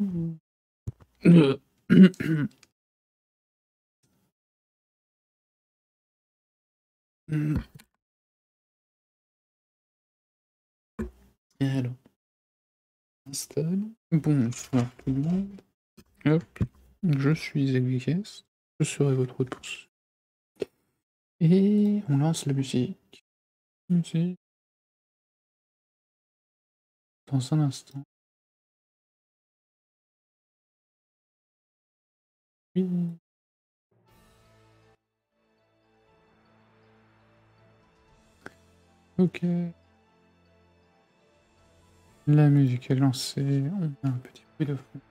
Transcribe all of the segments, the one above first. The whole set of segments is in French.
Et alors, installe. Bonsoir tout le monde. Hop, je suis Elviges, je serai votre pouce. Et on lance la musique. Musique. Dans un instant. Oui. Ok. La musique est lancée. On a un petit bruit de fond.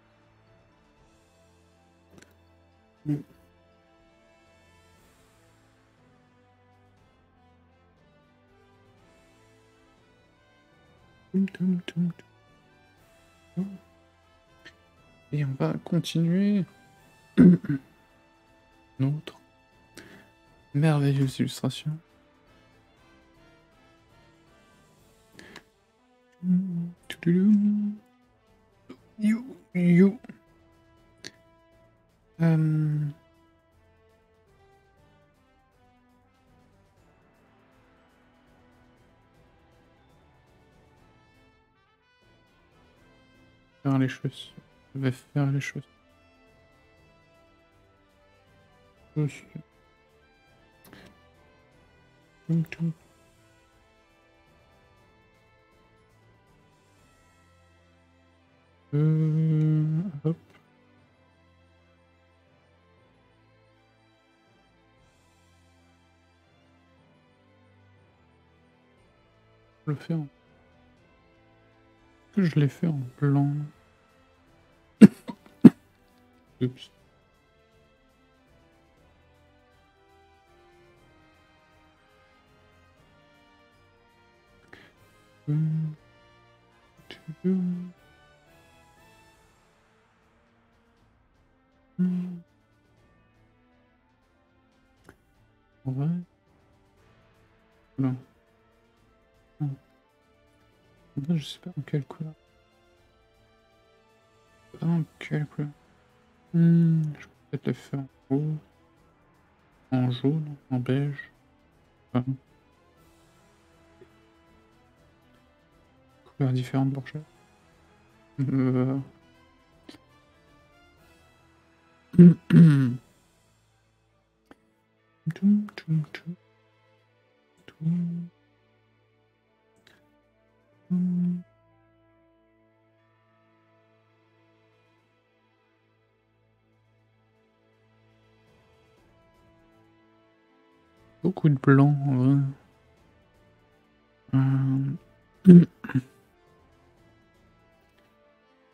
Et on va continuer notre merveilleuse illustration. You. Faire les choses. Je vais faire les choses. Aussi. Hop. Je le fais en... Je l'ai fait en blanc. Oups. En vrai. Non. Non. En vrai, je sais pas en quelle couleur. En quelle couleur. Je peux peut-être le faire en rouge, en jaune, en beige. Enfin, couleurs différentes pour chaque. Beaucoup de blanc, en vrai.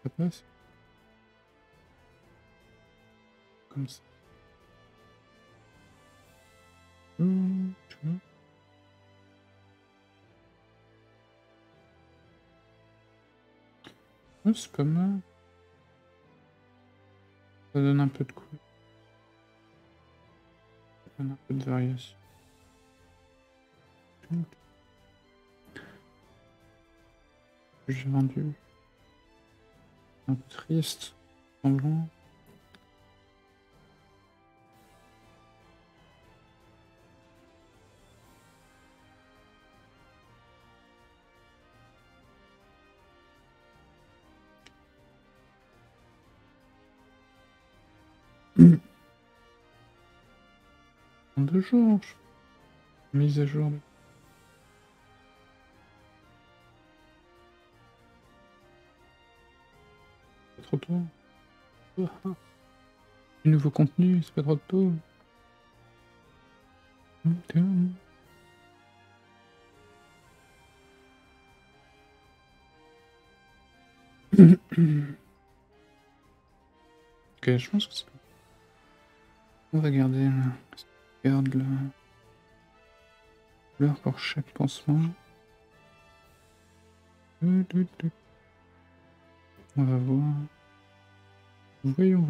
Ça passe. Comme ça. Tu vois. Ouais, c'est pas mal. Ça donne un peu de couleur. Ça donne un peu de variation. J'ai vendu. Un peu triste. En blanc. En 2 jours. Mise à jour. C'est trop tôt. Du nouveau contenu, c'est pas trop tôt. Ok, je pense que c'est... On va garder là. Garde la couleur pour chaque pansement. On va voir. Voyons.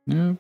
Yep.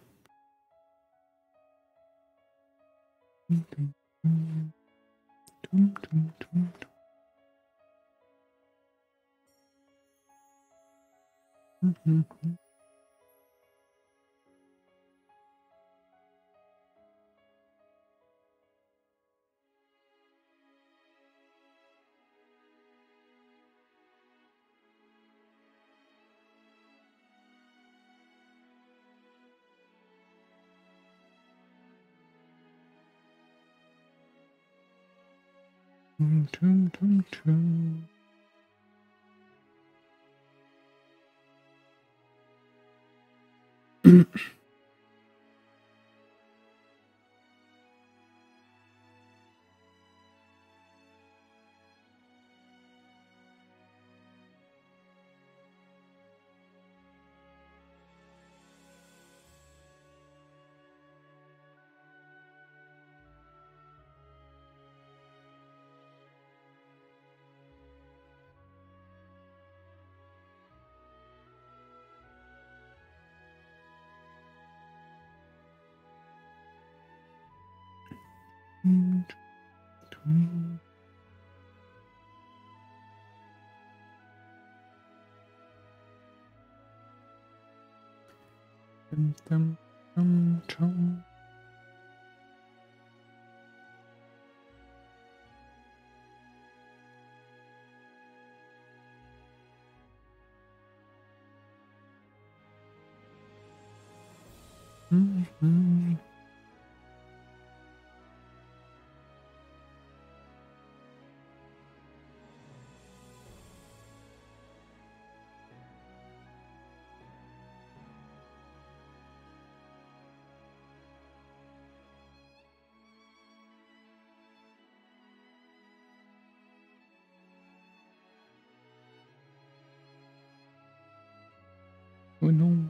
Oh non,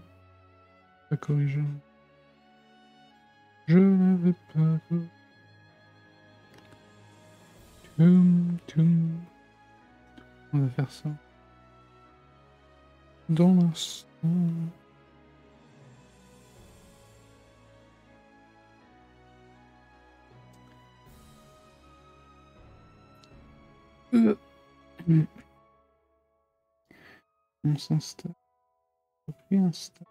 pas corrigé. Je n'avais pas corrigé. On va faire ça. Dans l'instant. On s'installe. Puis installe.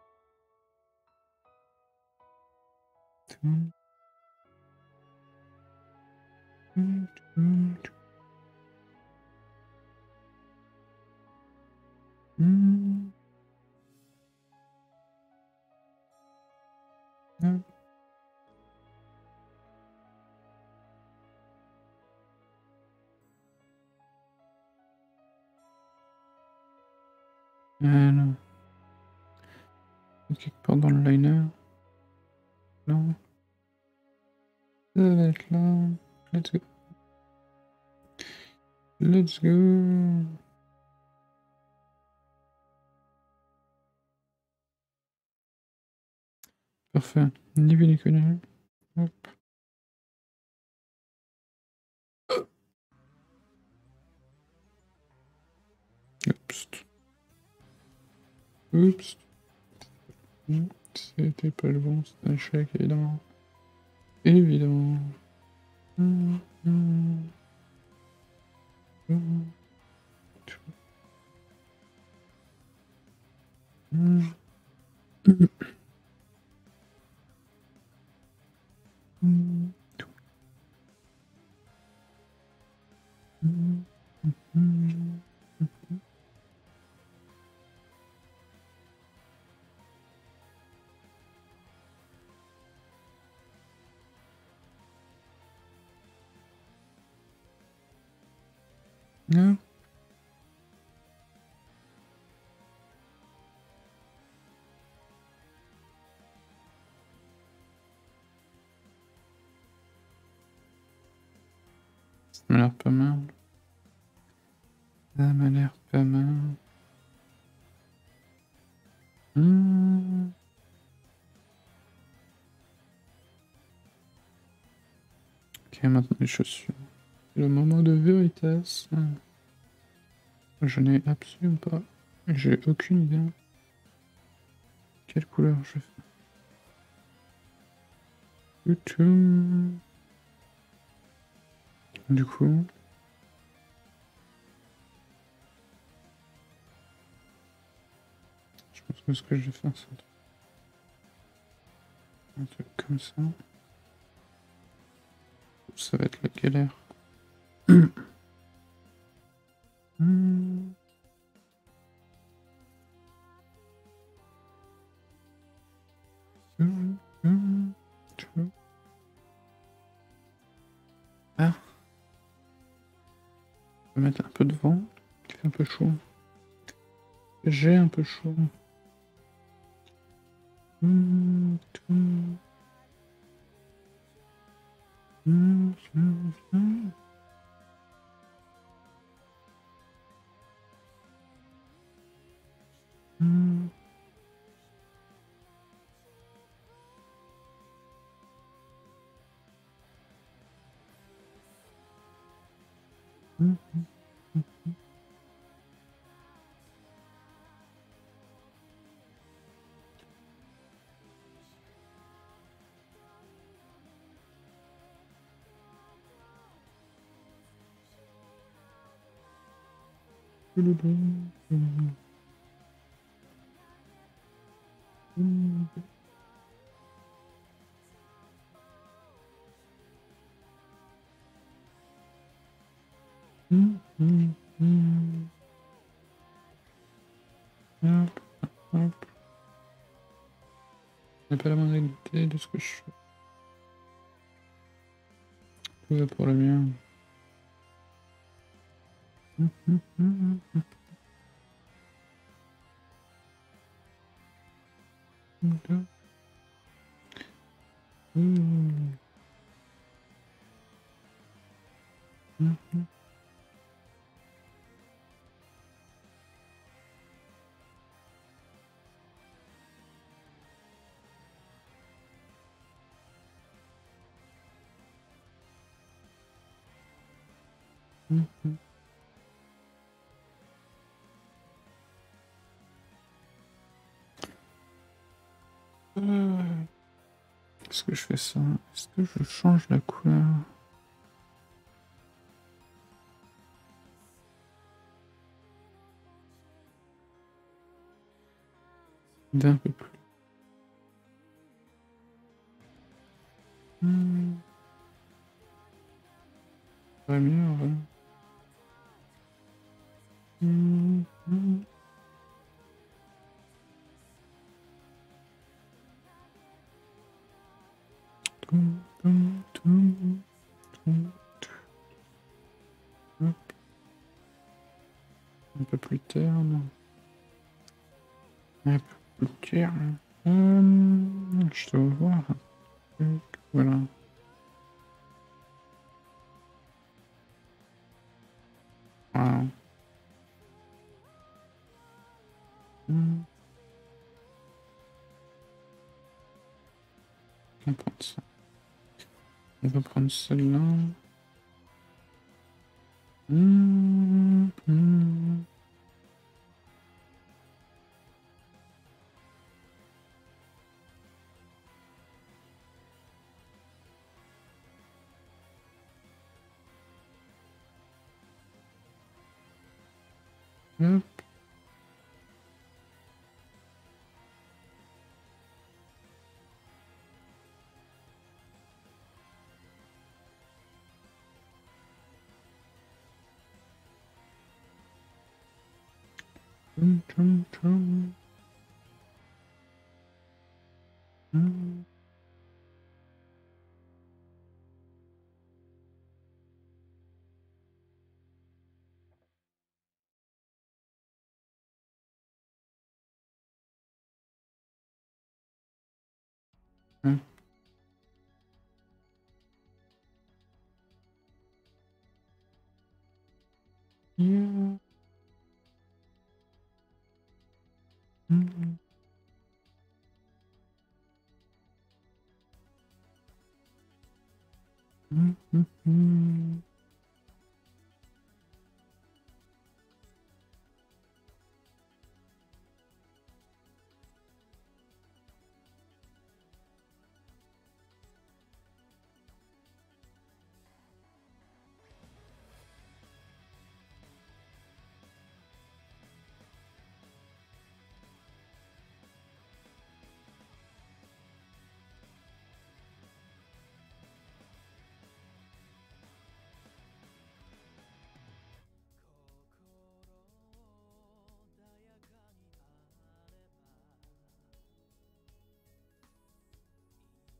Voilà. Quelque part dans le liner. Non. Ça va être là. Let's go. Let's go. Parfait. Niveau d'économie. Hop. Oups. Oups. C'était pas le bon, c'était un chèque, évidemment. Évidemment. Non. Ça m'a l'air pas mal. Ça m'a l'air pas mal. Ok, maintenant les chaussures. C'est le moment de Veritas. Je n'ai absolument pas. J'ai aucune idée. Quelle couleur je fais? Du coup. Je pense que ce que je vais faire, c'est un truc comme ça. Ça va être la galère. Ah. Je vais mettre un peu de vent. Il fait un peu chaud. J'ai un peu chaud. Hop, hop. Je n'ai pas la moindre idée de ce que je fais. Tout va pour le bien. Est-ce que je fais ça? Est-ce que je change la couleur? D'un peu plus. Pas mieux, en vrai. Hop. Un peu plus terne. Un peu plus terne. Je dois voir un truc. Voilà. 。Wow. Hmm. On va prendre ça. On va prendre celle-là. Hmm. Hop. Tchum, tchum, tchum. Hmm. Hmm. Yeah. Hmm. Hmm, hmm, hmm.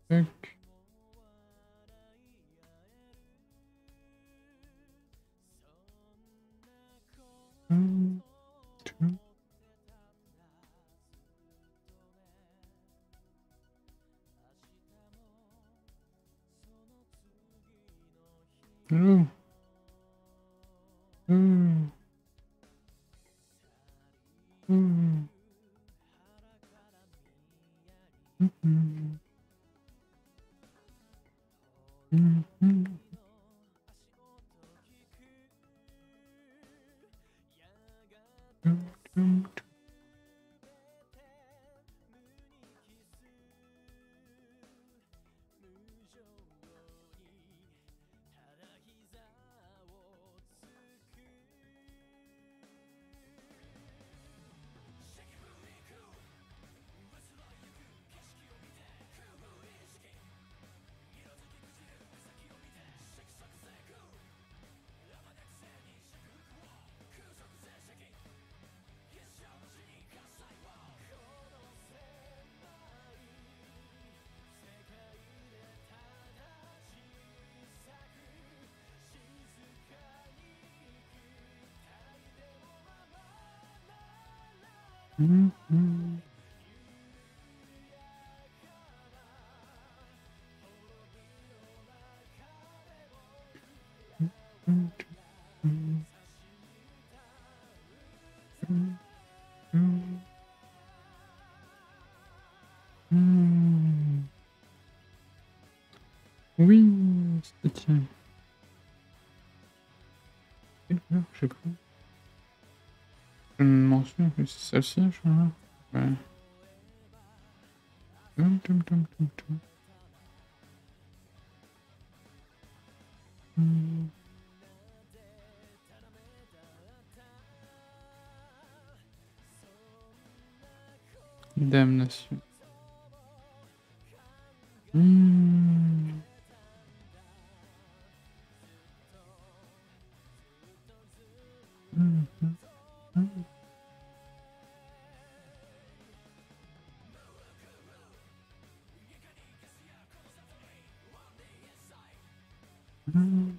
Tac. Hmm. Tchum. Oh. Oh. Oh. Hmm, hmm. Hmm, hmm. Tchum, tchum, tchum. Hmm, hmm. Hmm, hmm, hmm, hmm. Hmm. Oui, c'était tiens. Quelle couleur j'ai pris? Je m'en souviens plus, c'est celle-ci, je crois. Ouais. Tum, tum, tum, tum, tum. Hmm. Damnation. Hmm. Hmm, hmm, hmm. Hmm.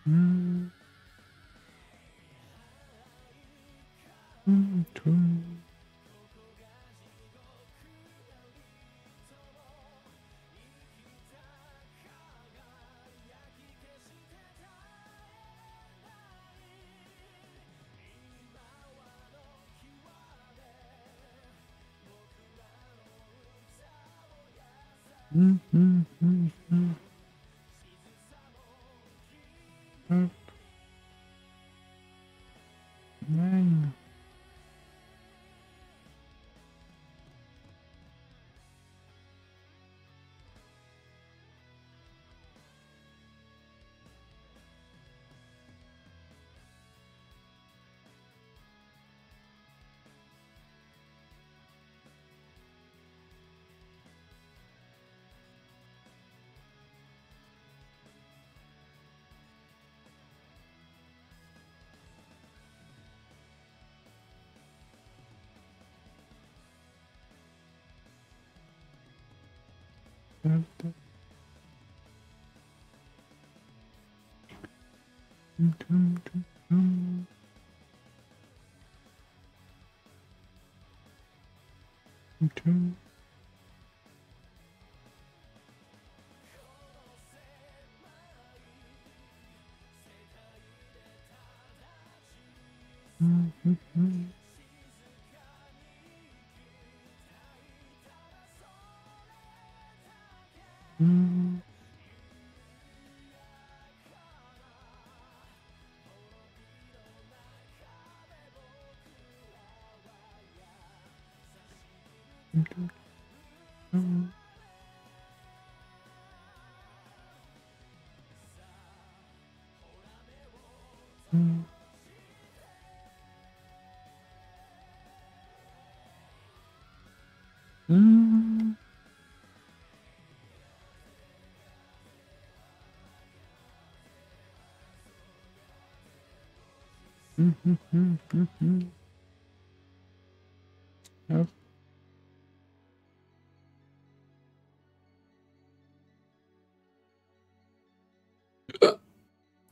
Hmm. Hmm, tum. Hop. Nine. Hop. Hop.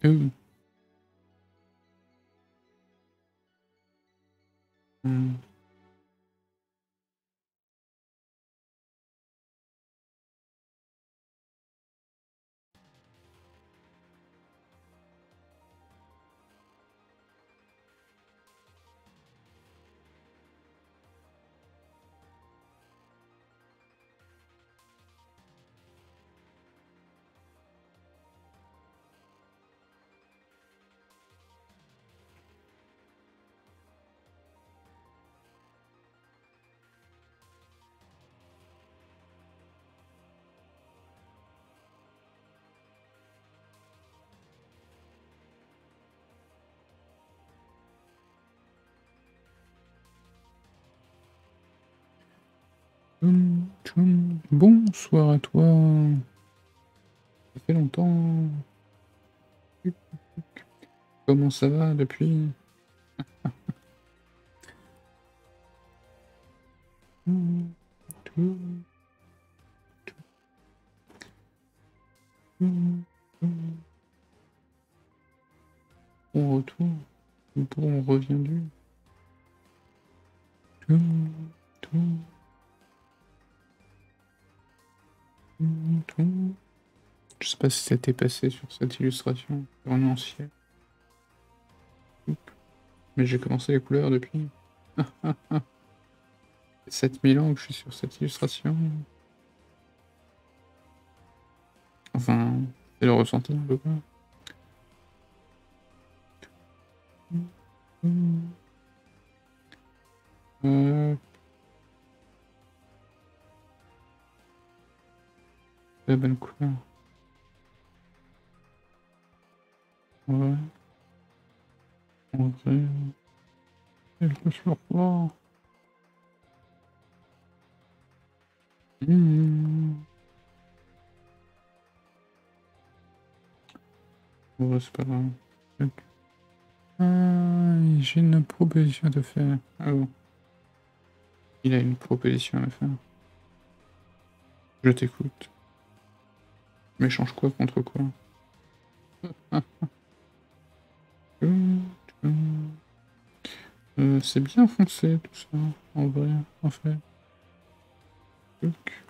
Ooh. Bonsoir à toi. Ça fait longtemps. Comment ça va depuis? On retourne. On revient du. Je sais pas si ça t'est passé sur cette illustration en ancien. Mais j'ai commencé les couleurs depuis 7000 ans que je suis sur cette illustration. Enfin, c'est le ressenti un peu quoi. La bonne couleur. Ouais. En vrai. Quelque chose là. Ouais, c'est pas grave. Ok. J'ai une proposition à te faire. Ah bon. Il a une proposition à me faire. Je t'écoute. Mais change quoi contre quoi? C'est bien foncé tout ça, en vrai, en fait. Truc.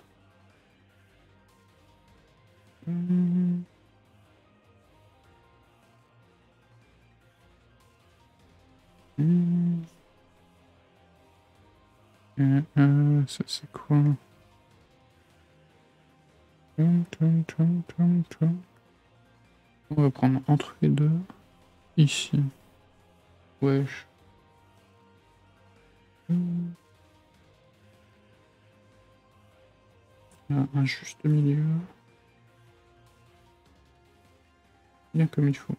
Ça c'est quoi? On va prendre entre les deux. Ici. Wesh. Il y a un juste milieu. Bien comme il faut.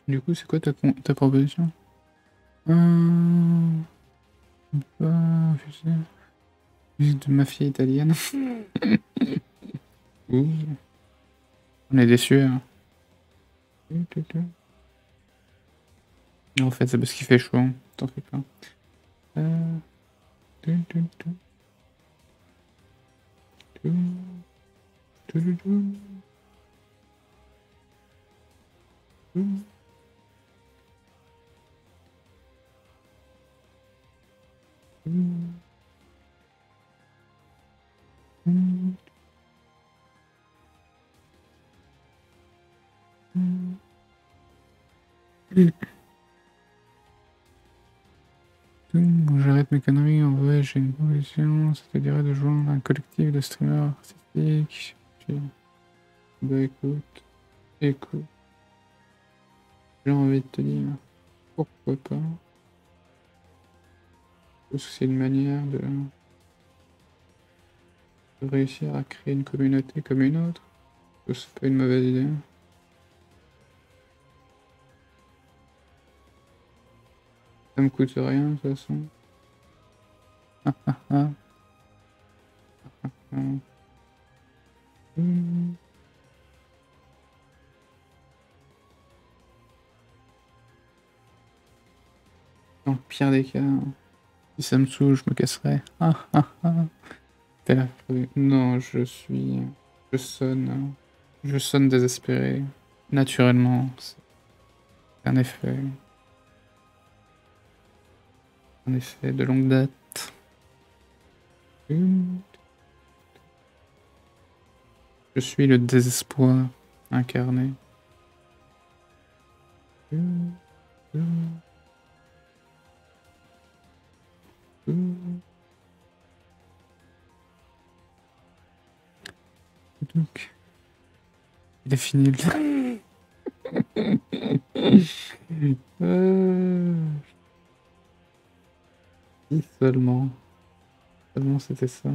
Du coup, c'est quoi ta proposition? Musique de mafia italienne. Ouh. On est déçus. Hein. En fait, c'est parce qu'il fait chaud. Hein. T'en fais pas. J'arrête mes conneries, en vrai j'ai une proposition, c'est-à-dire de joindre un collectif de streamers artistiques. Bah écoute, j'ai envie de te dire, pourquoi pas. Parce que c'est une manière de réussir à créer une communauté comme une autre. C'est pas une mauvaise idée. Ça me coûte rien de toute façon. Dans le pire des cas, si ça me saoule, je me casserai. T'es affreux. Non, je sonne désespéré. Naturellement, c'est un effet de longue date. Je suis le désespoir incarné. Donc, il est fini le... Si seulement c'était ça.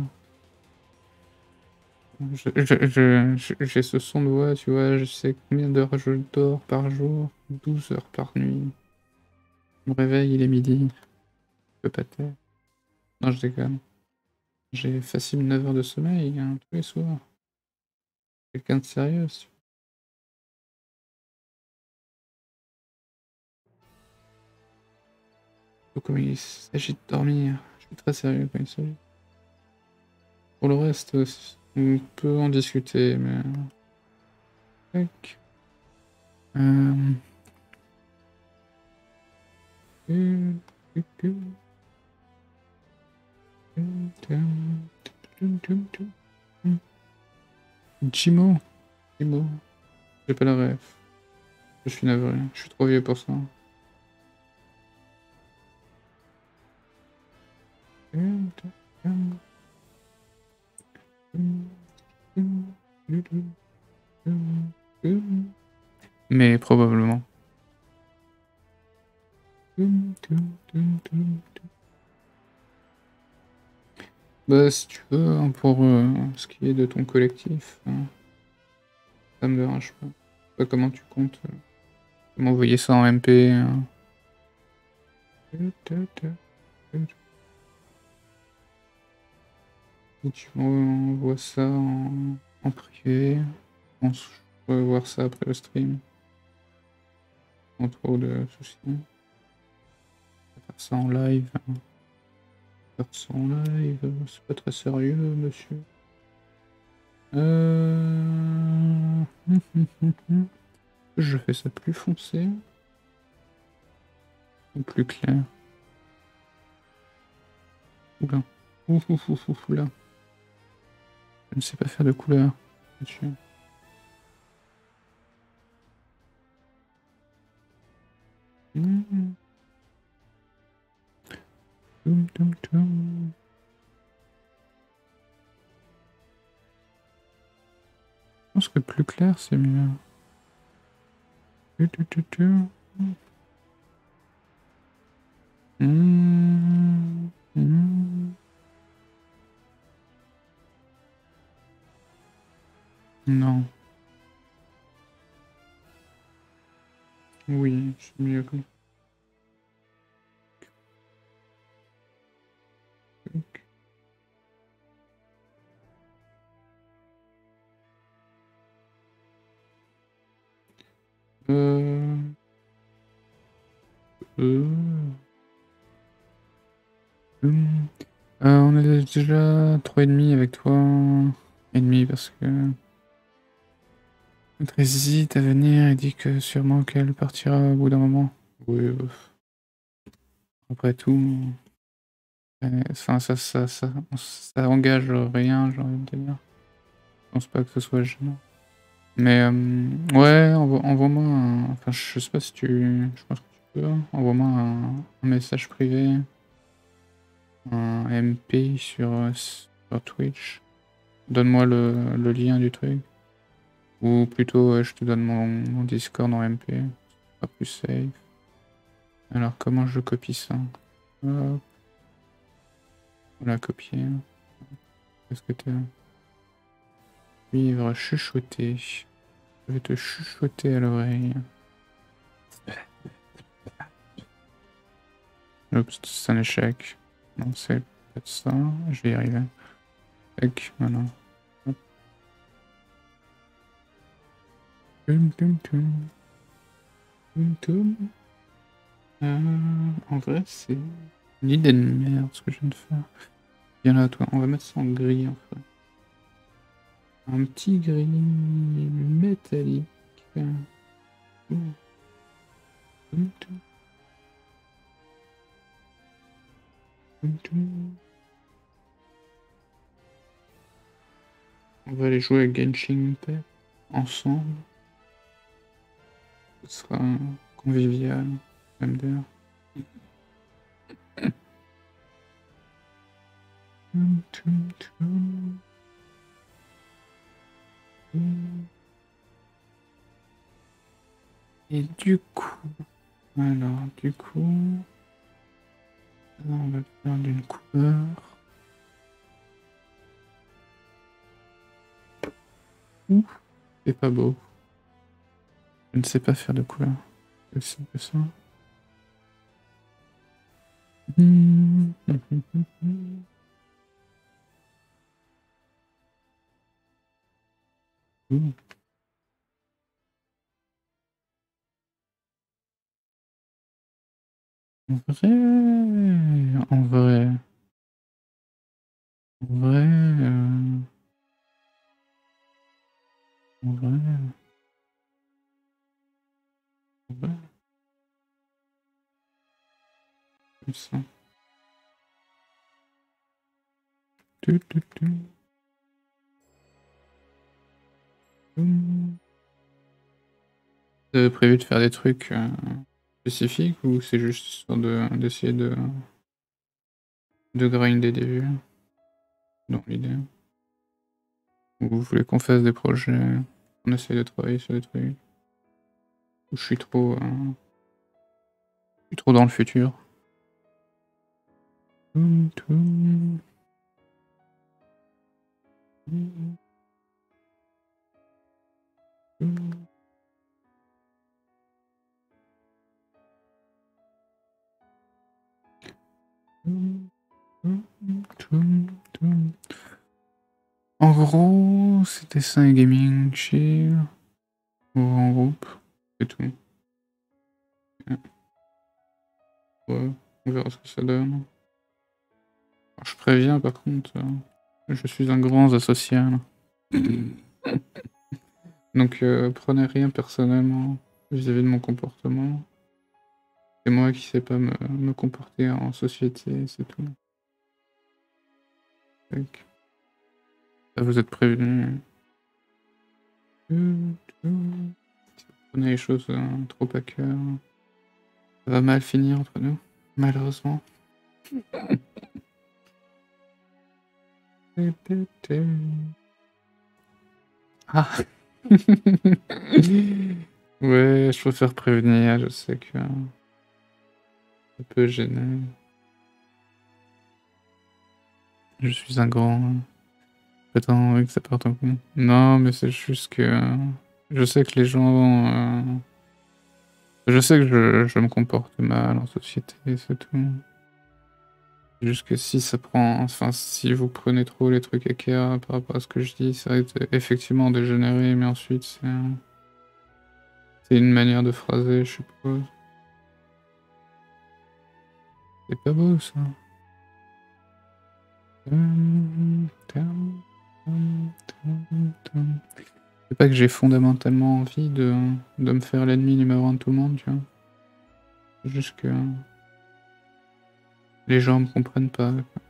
J'ai ce son de voix, tu vois, je sais combien d'heures je dors par jour, 12 heures par nuit. Je me réveille, il est midi, je peux pas taire. Non, je déconne. J'ai facile 9 heures de sommeil, hein, tous les soirs. Quelqu'un de sérieux, si tu veux. Comme il s'agit de dormir, je suis très sérieux quand il s'agit. Pour le reste, on peut en discuter, mais... Tac. Jimo. J'ai pas la ref. Je suis navré, je suis trop vieux pour ça. Mais probablement. Bah si tu veux, hein, pour ce qui est de ton collectif, hein, ça me dérange pas. Je sais pas comment tu comptes m'envoyer ça en MP. Hein. Et tu m'envoies ça en privé. On se pourrait voir ça après le stream. Sans trop de soucis. Faire ça en live. Faire ça en live, c'est pas très sérieux, monsieur. Je fais ça plus foncé. Ou plus clair. Oula. Oula. Je ne sais pas faire de couleur. Monsieur. Toum, toum, toum. Je pense que plus clair, c'est mieux. Non. Oui, c'est mieux comme truc. Euh... on est déjà 3,5 avec toi. Et demi parce que notre hésite à venir et dit que sûrement qu'elle partira au bout d'un moment. Oui, après tout, enfin ça engage rien, j'ai envie de dire. Je pense pas que ce soit gênant. Mais ouais, envoie-moi un... Enfin, je sais pas si tu... Je pense que tu peux. Envoie-moi un message privé. Un MP sur Twitch. Donne-moi le lien du truc. Ou plutôt, je te donne mon Discord en MP. Ce sera plus safe. Alors, comment je copie ça? Hop. Voilà, copier. Qu'est-ce que t'as? Vivre, chuchoter. Je vais te chuchoter à l'oreille. Oups, c'est un échec. Non, c'est peut-être ça. Je vais y arriver. Tac, voilà. Hop. Tum, tum, tum. Tum, tum. En vrai, c'est une idée de merde ce que je viens de faire. Viens là, toi. On va mettre ça en gris, en fait. Un petit gris métallique. Tum, tum, tum, tum, tum. On va aller jouer à Genshin Impact ensemble. Ce sera convivial, même d'ailleurs. Tum, tum, tum. Et du coup, alors, là, on va faire d'une couleur. Ouh, c'est pas beau. Je ne sais pas faire de couleur. C'est que ça. Ouh. En vrai, en vrai, en vrai, en vrai, en vrai, comme ça. Tu, tu, tu. T'avais prévu de faire des trucs spécifiques ou c'est juste histoire d'essayer de grinder des vues dans l'idée? Ou vous voulez qu'on fasse des projets, on essaye de travailler sur des trucs? Ou je suis trop dans le futur? Toum, toum. Toum, toum. En gros, c'est dessin et gaming chill. Ou en groupe, c'est tout. Ouais, on verra ce que ça donne. Alors, je préviens par contre, je suis un grand asocial. Donc prenez rien personnellement vis-à-vis de mon comportement. C'est moi qui sais pas me comporter en société, c'est tout. Donc, ça, vous êtes prévenus. Si vous prenez les choses trop à cœur, ça va mal finir entre nous, malheureusement. Ah. Ouais, je préfère prévenir, je sais que ça peut gêner. Je suis un grand. Attends, oui, que ça parte en couille. Non, mais c'est juste que je sais que les gens. Je sais que je me comporte mal en société, c'est tout. C'est juste que si ça prend. Enfin, si vous prenez trop les trucs à cœur par rapport à ce que je dis, ça risque effectivement de générer, mais ensuite, c'est une manière de phraser, je suppose. C'est pas beau, ça. C'est pas que j'ai fondamentalement envie de me faire l'ennemi numéro 1 de tout le monde, tu vois. C'est juste que les gens me comprennent pas, quoi.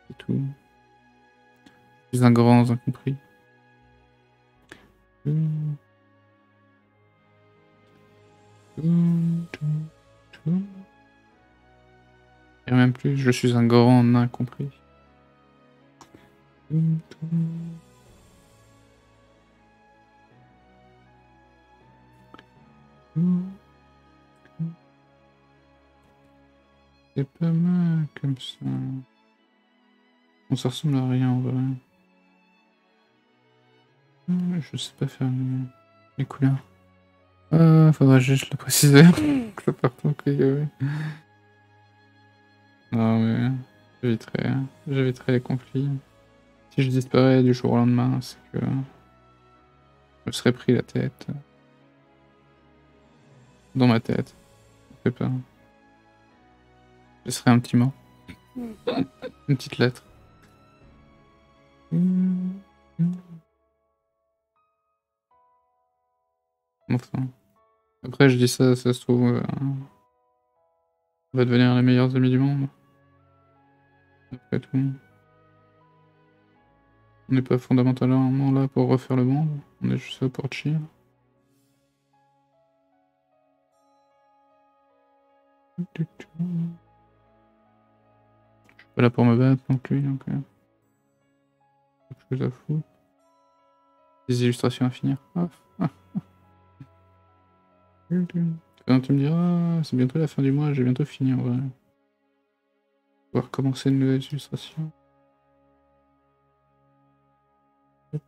C'est tout. Je suis un grand incompris. Et même plus, je suis un grand incompris. C'est pas mal comme ça. Bon, ça ressemble à rien en vrai. Je sais pas faire les couleurs. Faudrait juste le préciser. Que ça parte en couille, ouais. Non mais j'éviterai les conflits. Si je disparais du jour au lendemain, c'est que je me serais pris la tête. Dans ma tête. Ça fait peur. Je laisserai un petit mot. Une petite lettre. Enfin. Après, je dis ça se trouve, on va devenir les meilleurs amis du monde. Après tout. On n'est pas fondamentalement là pour refaire le monde. On est juste là pour chill. Je suis pas là pour me battre non plus, donc quelque chose à foutre. Des illustrations à finir. Quand tu me diras, c'est bientôt la fin du mois, j'ai bientôt fini en vrai. On va recommencer une nouvelle illustration.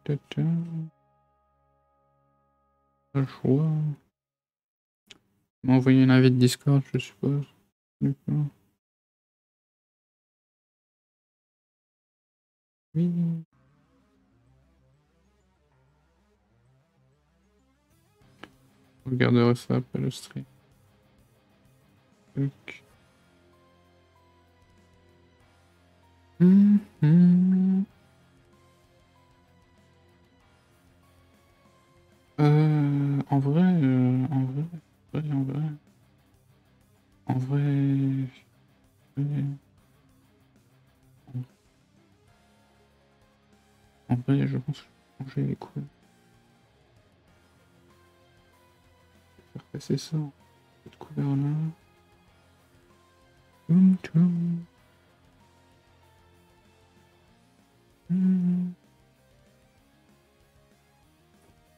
Pas le choix. M'a envoyé une invite Discord, je suppose. Du coup. Oui. Je regarderai ça après le stream. Ok. En vrai, en vrai, en vrai, je pense que je vais changer les couleurs. Je vais faire passer ça, cette couleur-là.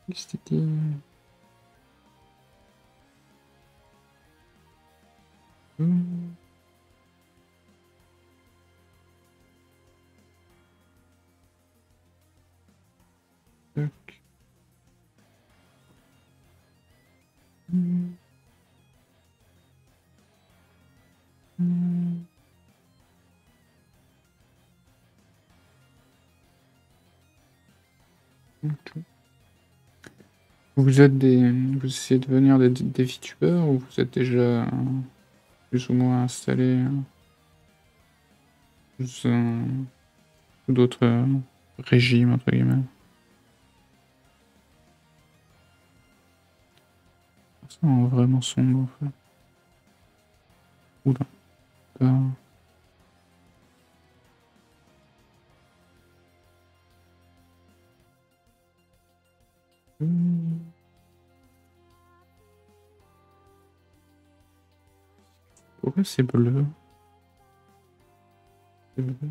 Esthétique. Tac. Ok. Vous essayez de devenir des VTubers ou vous êtes déjà plus ou moins installé sous d'autres régimes, entre guillemets? Ça rend vraiment sombre en fait. Oula. Pas... Pourquoi c'est bleu? C'est vrai.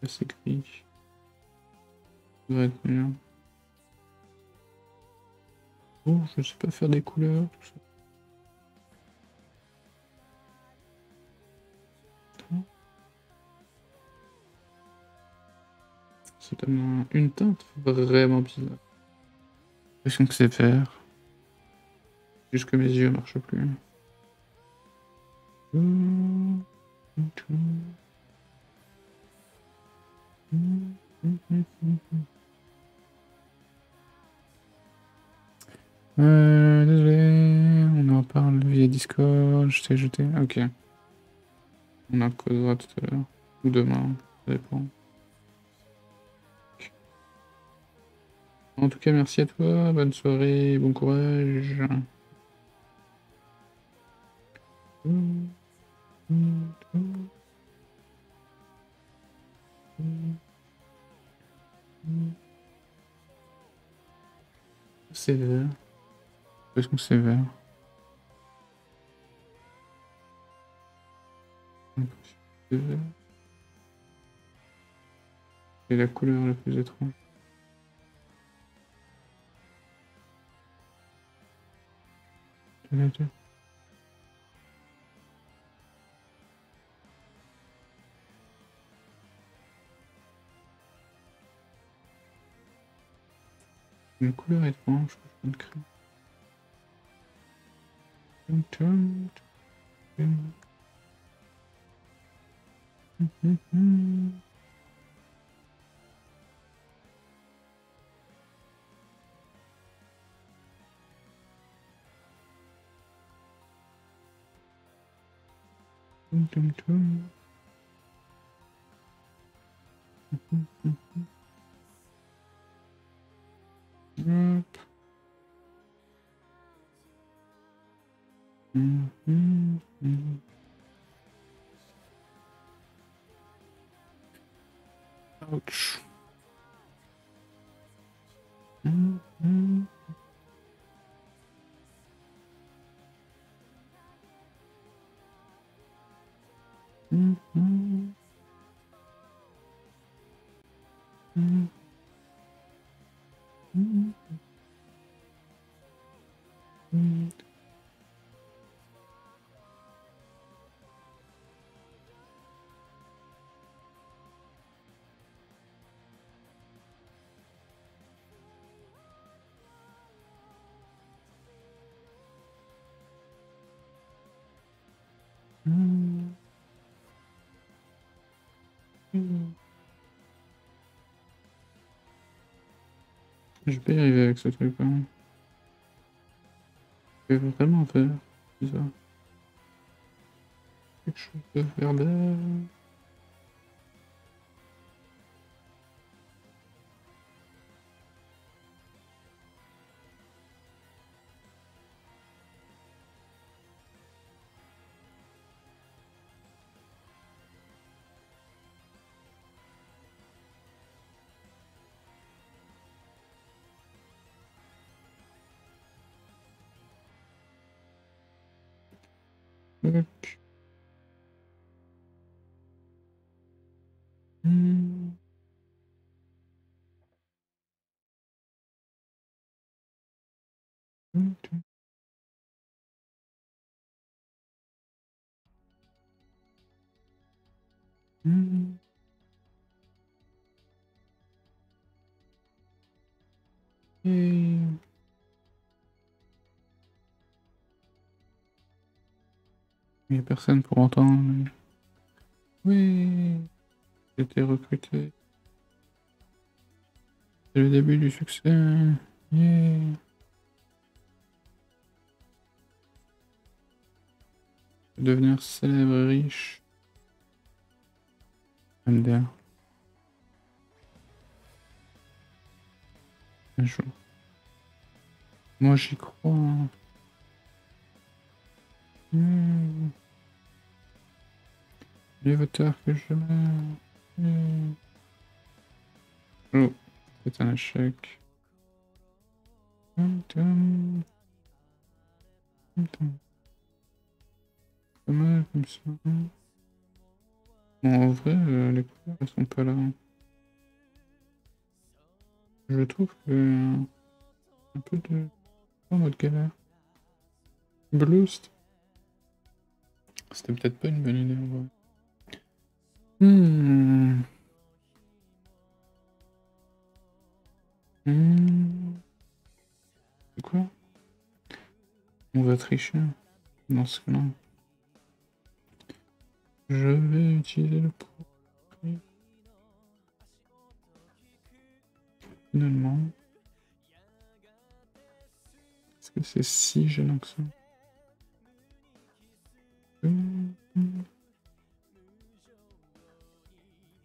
Là, c'est gris. Ça devrait être mieux. Oh, je sais pas faire des couleurs, tout ça. Ça donne une teinte vraiment bizarre. J'ai l'impression que c'est vert. Juste que mes yeux marchent plus. Désolé, on en parle via Discord, je t'ai ajouté. Ok. On en causera tout à l'heure. Ou demain, ça dépend. En tout cas, merci à toi, bonne soirée, bon courage. C'est vert. Est-ce que c'est vert? C'est vert. C'est la couleur la plus étrange. Une couleur étrange que je viens de créer. Hop. Ouch. Je vais y arriver avec ce truc là. Je vais vraiment faire bizarre. Quelque chose de verdâtre. Ok. Il n'y a personne pour entendre. Oui, j'ai été recruté. C'est le début du succès. Yeah. Devenir célèbre et riche. MDR. Un jour. Moi j'y crois. Les voteurs que j'aime. Oh, c'est un échec. Pas mal comme ça. Bon, en vrai, les couleurs, elles sont pas là. Je trouve que... un peu de... en mode galère. Bleu, c'était peut-être pas une bonne idée, en vrai. Hmm. Hmm. C'est quoi? On va tricher dans ce cas-là. Je vais utiliser le profil. Finalement. Est-ce que c'est si gênant que ça?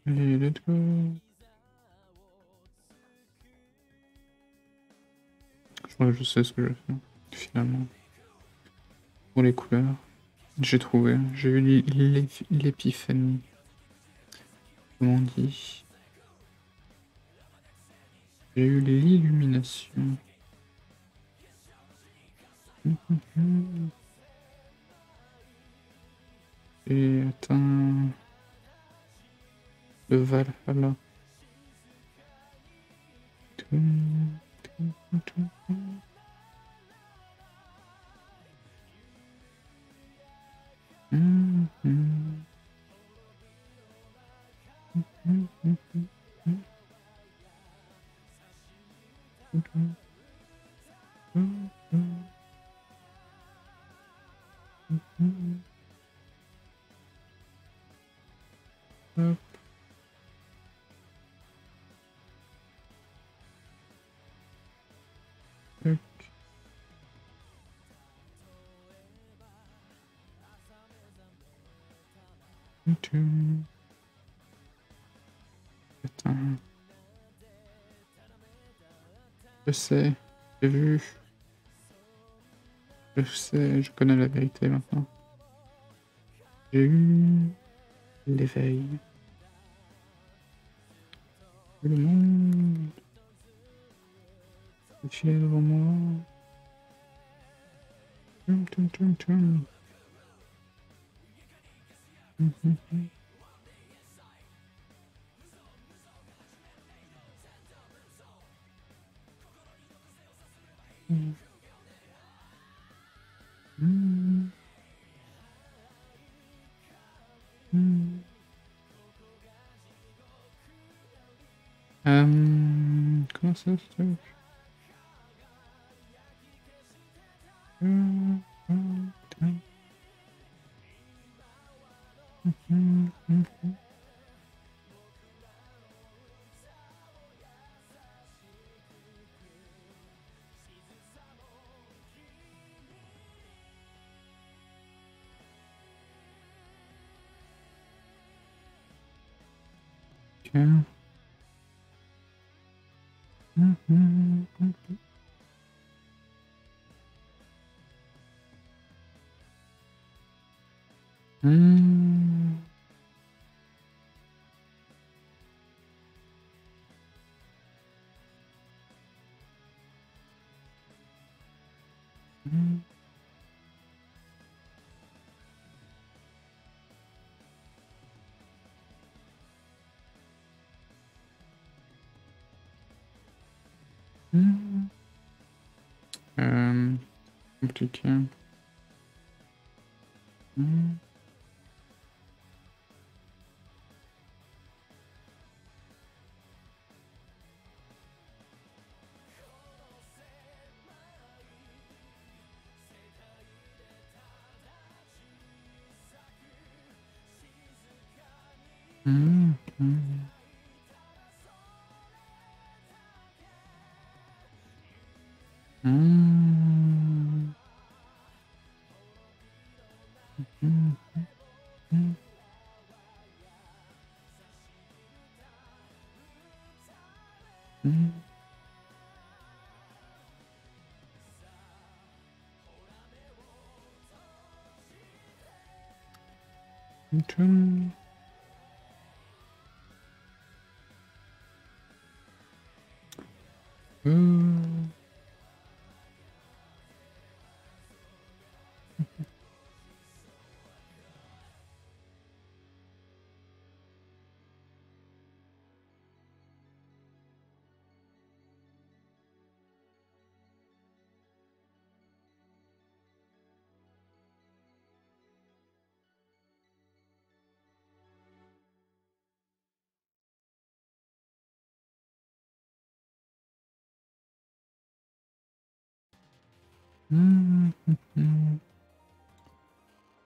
Allez, let's go. Je crois que je sais ce que je vais faire, finalement. Pour les couleurs, j'ai trouvé. J'ai eu l'épiphanie. Comment on dit? J'ai eu l'illumination. J'ai atteint le Valhalla. Hop. Tac. Attends. Je sais, j'ai vu. Je sais, je connais la vérité maintenant. J'ai eu l'éveil. Le monde défilait devant moi. Tum, tum, tum, tum. Comment ça se truc? Ok. Compliqué.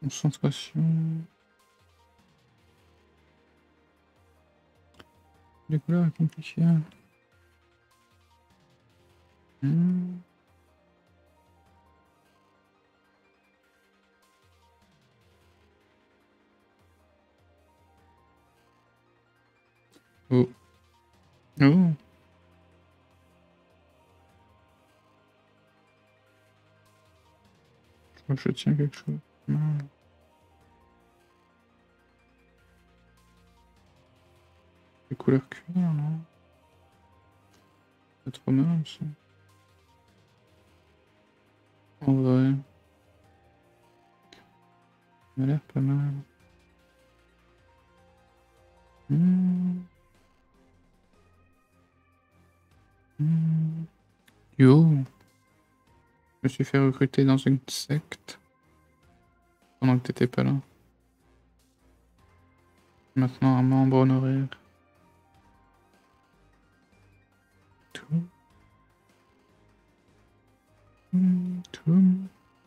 Concentration. Les couleurs est compliqué. Oh. Oh. Je crois que je tiens quelque chose. Les couleurs cuir, non? C'est trop mal, ça. En vrai. Ça a l'air pas mal. Yo. Je me suis fait recruter dans une secte. Pendant que t'étais pas là. Maintenant un membre honoraire. Tout. Tout.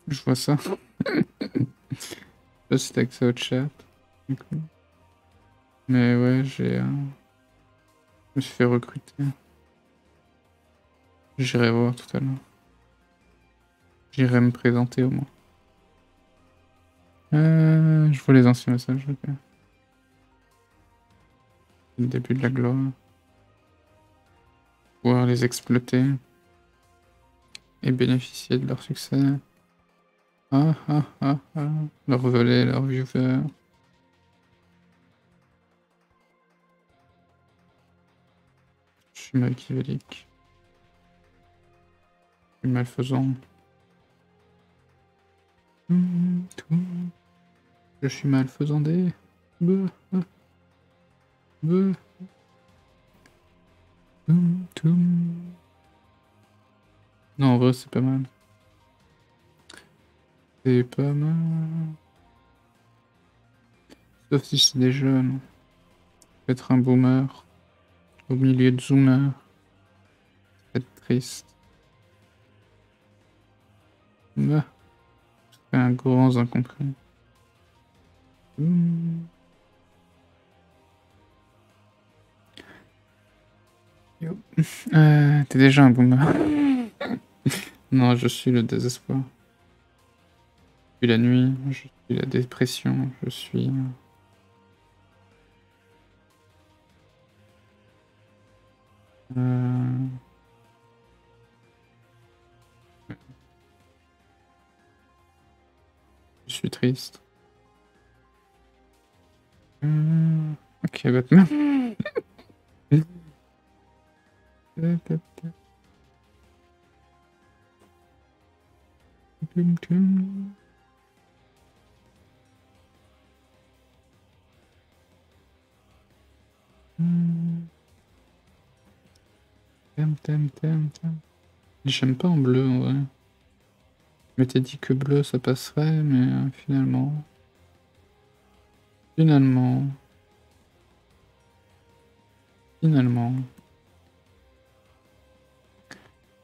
Je vois ça. Je sais pas si t'as accès au chat. Mais ouais, je me suis fait recruter. J'irai voir tout à l'heure. J'irai me présenter au moins. Je vois les anciens messages. Ok. C'est le début de la gloire. Pouvoir les exploiter. Et bénéficier de leur succès. Ah ah ah ah. Leur voler, leur viewer. Je suis machiavélique. Je suis malfaisant. Je suis malfaisant des... Non, en vrai, c'est pas mal. C'est pas mal. Sauf si c'est des jeunes. Être un boomer. Au milieu de zoomers. C'est triste. C'est un grand incompris. Yo. T'es déjà un boomer. Non, je suis le désespoir. Je suis la nuit, je suis la dépression, je suis... Je suis triste. Ok, Batman. J'aime pas en bleu en vrai. Je m'étais dit que bleu ça passerait, mais finalement... Finalement...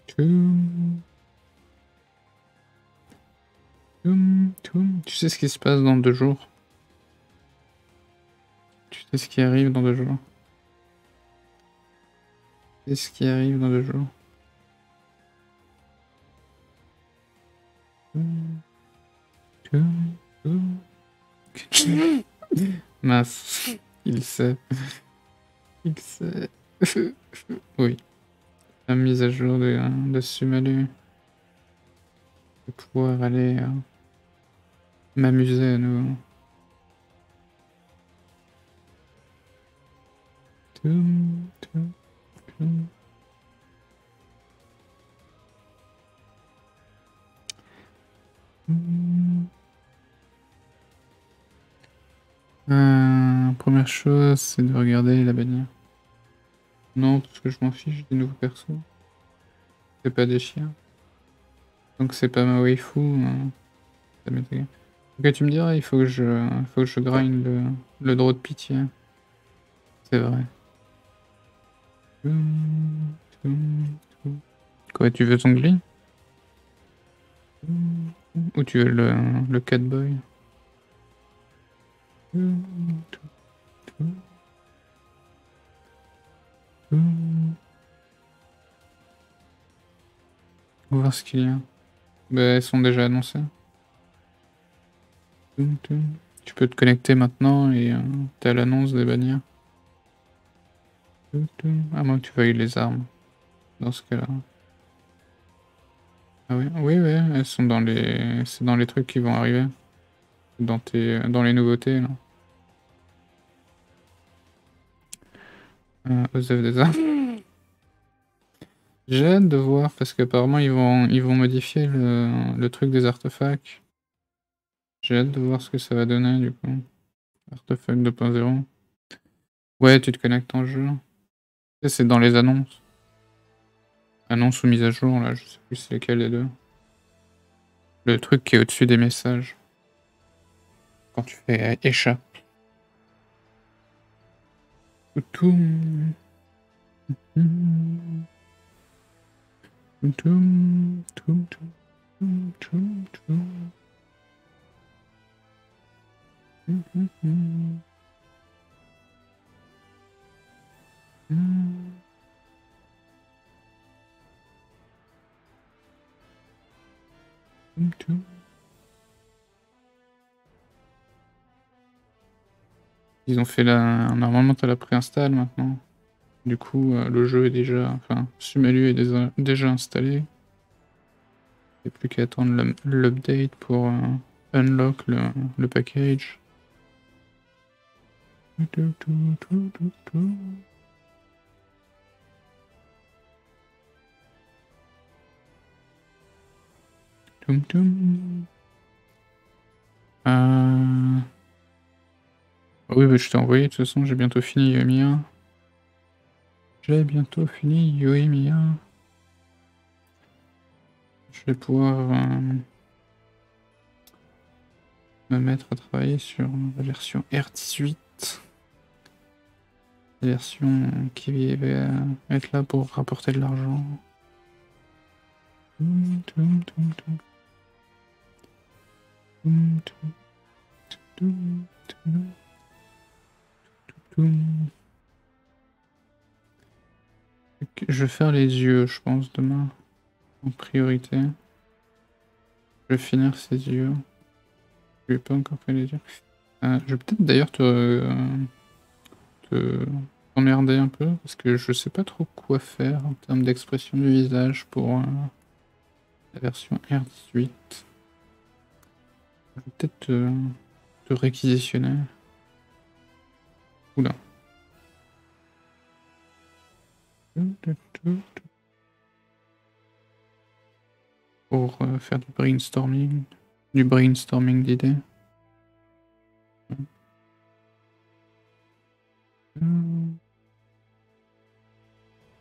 Tu sais ce qui se passe dans 2 jours? Tu sais ce qui arrive dans 2 jours? Tu sais ce qui arrive dans 2 jours? Mince, il sait. Il sait. Oui. La mise à jour de Sumalu. De pouvoir aller m'amuser à nouveau. Première chose, c'est de regarder la bannière. Non, parce que je m'en fiche des nouveaux persos. C'est pas des chiens. Donc c'est pas ma waifu. Ça m'est égal. Ok, tu me diras, il faut que je grind le draw de pitié. C'est vrai. Quoi, tu veux ton gris? Ou tu veux le catboy? On va voir ce qu'il y a. Bah, elles sont déjà annoncées. Tu peux te connecter maintenant et t'as l'annonce des bannières. À moins que tu veuilles les armes. Dans ce cas-là. Ah oui, oui, oui, elles sont dans les. C'est dans les trucs qui vont arriver. Dans les nouveautés, là. Aux œuvres des armes. J'ai hâte de voir parce qu'apparemment ils vont modifier le truc des artefacts. J'ai hâte de voir ce que ça va donner du coup. Artefact 2.0. Ouais, tu te connectes en jeu. C'est dans les annonces. Annonces ou mise à jour, là, je sais plus c'est lequel des deux. Le truc qui est au-dessus des messages. Quand tu fais échappe. Tout. Ils ont fait la... Normalement, t'as la préinstalle maintenant. Du coup, le jeu est déjà... Enfin, Sumelu est déjà installé. Il n'y a plus qu'à attendre l'update pour unlock le package. Oui, bah, je t'ai envoyé, de toute façon, j'ai bientôt fini Yoimiya. J'ai bientôt fini Yoimiya. Je vais pouvoir me mettre à travailler sur la version R18. La version qui va être là pour rapporter de l'argent. Je vais faire les yeux, je pense, demain. En priorité. Je vais finir ces yeux. Je vais pas encore fait les yeux. Je vais peut-être d'ailleurs t'emmerder un peu, parce que je sais pas trop quoi faire en termes d'expression du visage pour la version R18. Je vais peut-être te réquisitionner. Oula. Pour faire du brainstorming d'idées.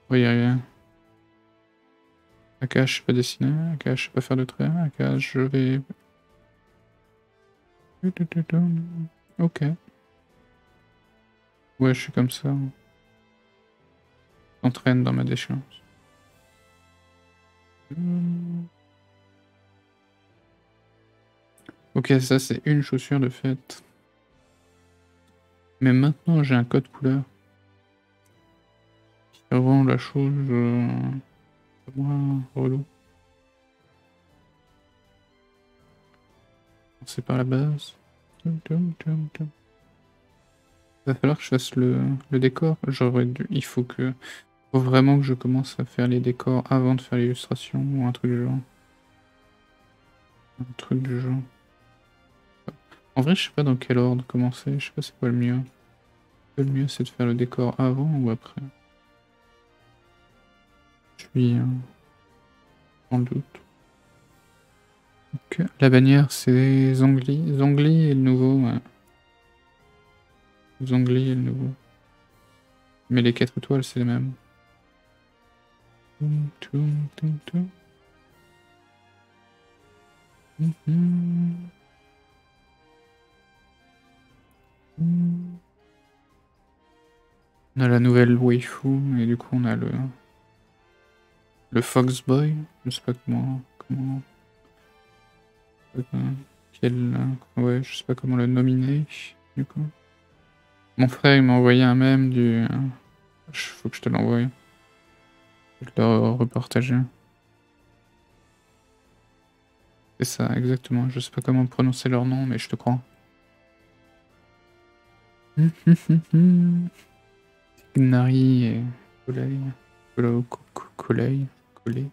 Oui, AK, je sais pas dessiner, AK, je sais pas faire de traits, AK, je vais... Ok. Ouais, je suis comme ça. J'entraîne dans ma déchéance. Ok, ça c'est une chaussure de fête. Mais maintenant j'ai un code couleur. Qui rend la chose moins relou. C'est par la base. Va falloir que je fasse le décor. Faut vraiment que je commence à faire les décors avant de faire l'illustration ou un truc du genre. Un truc du genre. En vrai, je sais pas dans quel ordre commencer. Je sais pas c'est quoi le mieux. Le mieux c'est de faire le décor avant ou après. Je suis en doute. Donc, la bannière c'est Zongli. Zongli est le nouveau. Ouais. Zongli est le nouveau. Mais les 4 étoiles c'est les mêmes. On a la nouvelle waifu et du coup on a le Foxboy. Je sais pas comment Ouais, je sais pas comment le nominer, du coup. Mon frère, il m'a envoyé un mème du... Faut que je te l'envoie. Je vais le repartager. C'est ça, exactement. Je sais pas comment prononcer leur nom, mais je te crois. Gnari et Colei. Colei. Colei.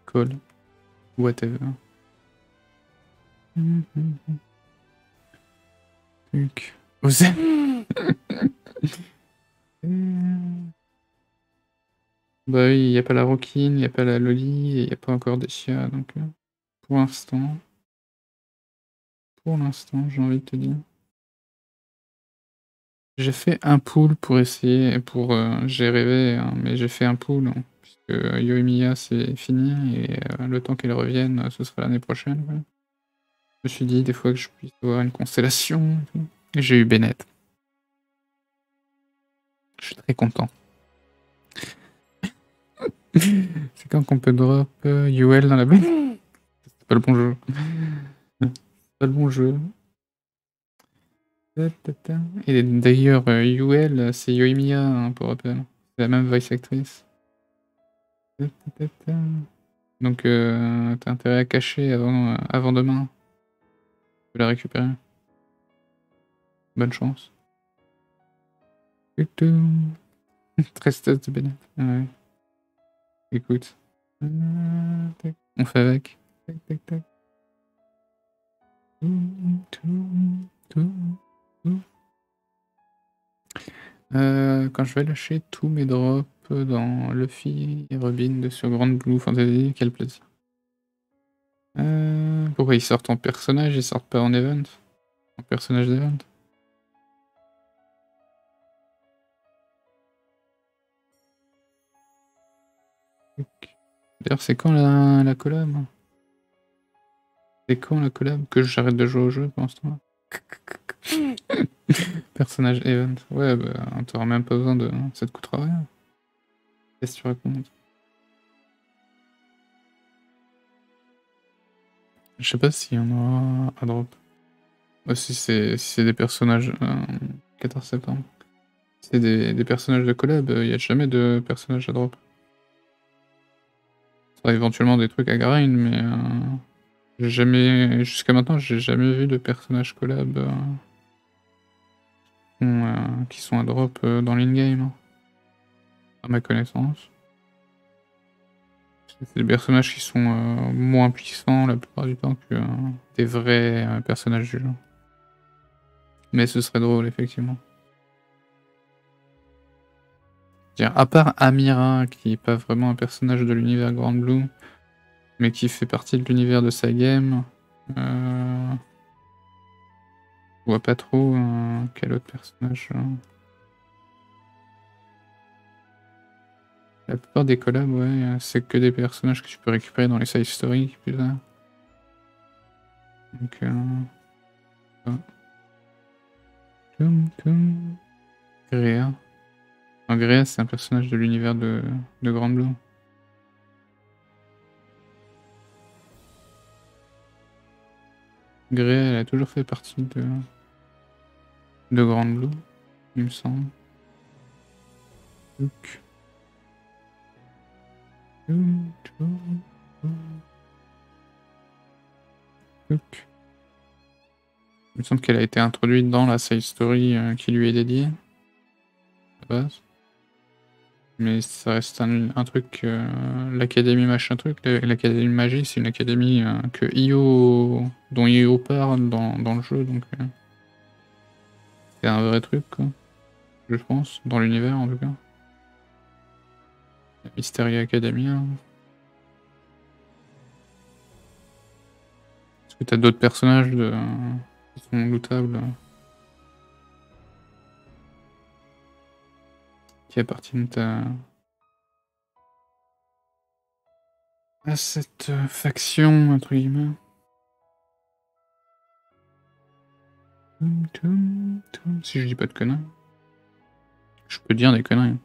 Cole. Whatever. Truc. Osez. Bah oui, y a pas la Rokine, y a pas la Loli, et y a pas encore des chiens, donc pour l'instant, j'ai envie de te dire. J'ai fait un pool pour essayer, j'ai rêvé, hein, mais j'ai fait un pool, hein, puisque Yoimiya c'est fini, et le temps qu'elle revienne, ce sera l'année prochaine. Ouais. Je me suis dit des fois que je puisse avoir une constellation, et j'ai eu Bennett. Je suis très content. C'est quand qu'on peut drop UL dans la baie. C'est pas le bon jeu. C'est pas le bon jeu. Et d'ailleurs, UL, c'est Yoimiya, hein, pour rappel. C'est la même voice actrice. Donc, t'as intérêt à cacher avant demain. Tu peux la récupérer. Bonne chance. Tristesse de Bennett. Ouais. Écoute. On fait avec. Tac, tac, tac. Quand je vais lâcher tous mes drops dans Luffy et Robin sur Grand Blue Fantasy, quel plaisir. Pourquoi ils sortent en personnage, ils sortent pas en event? En personnage d'event? D'ailleurs, c'est quand la collab? C'est quand la collab que j'arrête de jouer au jeu pendant ce temps-là? Personnage event. Ouais, bah, t'auras même pas besoin de... Ça te coûtera rien. Qu'est-ce que tu racontes? Je sais pas s'il y en aura à drop. Si c'est des personnages... 14 septembre. Si c'est des personnages de collab, il y a jamais de personnages à drop. Ça sera éventuellement des trucs à grind, mais... j'ai jamais... Jusqu'à maintenant, j'ai jamais vu de personnages collab qui sont à drop dans l'in-game. Hein, à ma connaissance. C'est des personnages qui sont moins puissants la plupart du temps que des vrais personnages du jeu. Mais ce serait drôle, effectivement. À part Amira, qui est pas vraiment un personnage de l'univers Grand Blue, mais qui fait partie de l'univers de sa game, je vois pas trop quel autre personnage. La plupart des collabs, ouais, c'est que des personnages que tu peux récupérer dans les side stories, plus tard. Donc, Gréa. Gréa, c'est un personnage de l'univers de Grand Blue. Gréa, elle a toujours fait partie de Grand Blue, il me semble. Donc. Il me semble qu'elle a été introduite dans la side story qui lui est dédiée. À la base. Mais ça reste un truc... l'académie machin truc, l'académie magie, c'est une académie dont Io parle dans le jeu, donc... c'est un vrai truc, quoi. Je pense, dans l'univers en tout cas. La Mystery Academia. Est-ce que t'as d'autres personnages qui sont lootables qui appartiennent à cette faction, entre guillemets. Si je dis pas de conneries. Je peux dire des conneries.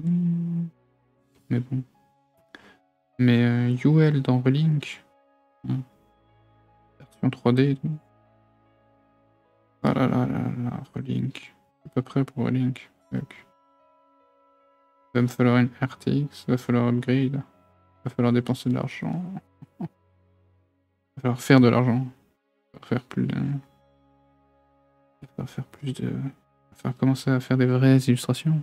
Mais bon. Mais UL dans Relink, Version 3D et tout. Ah là là là là, Relink. Je suis pas prêt pour Relink. Fuck. Il va me falloir une RTX, il va falloir upgrade, il va falloir dépenser de l'argent. Il va falloir faire de l'argent. Il va falloir faire plus de... Il va falloir faire plus de... Il va falloir commencer à faire des vraies illustrations.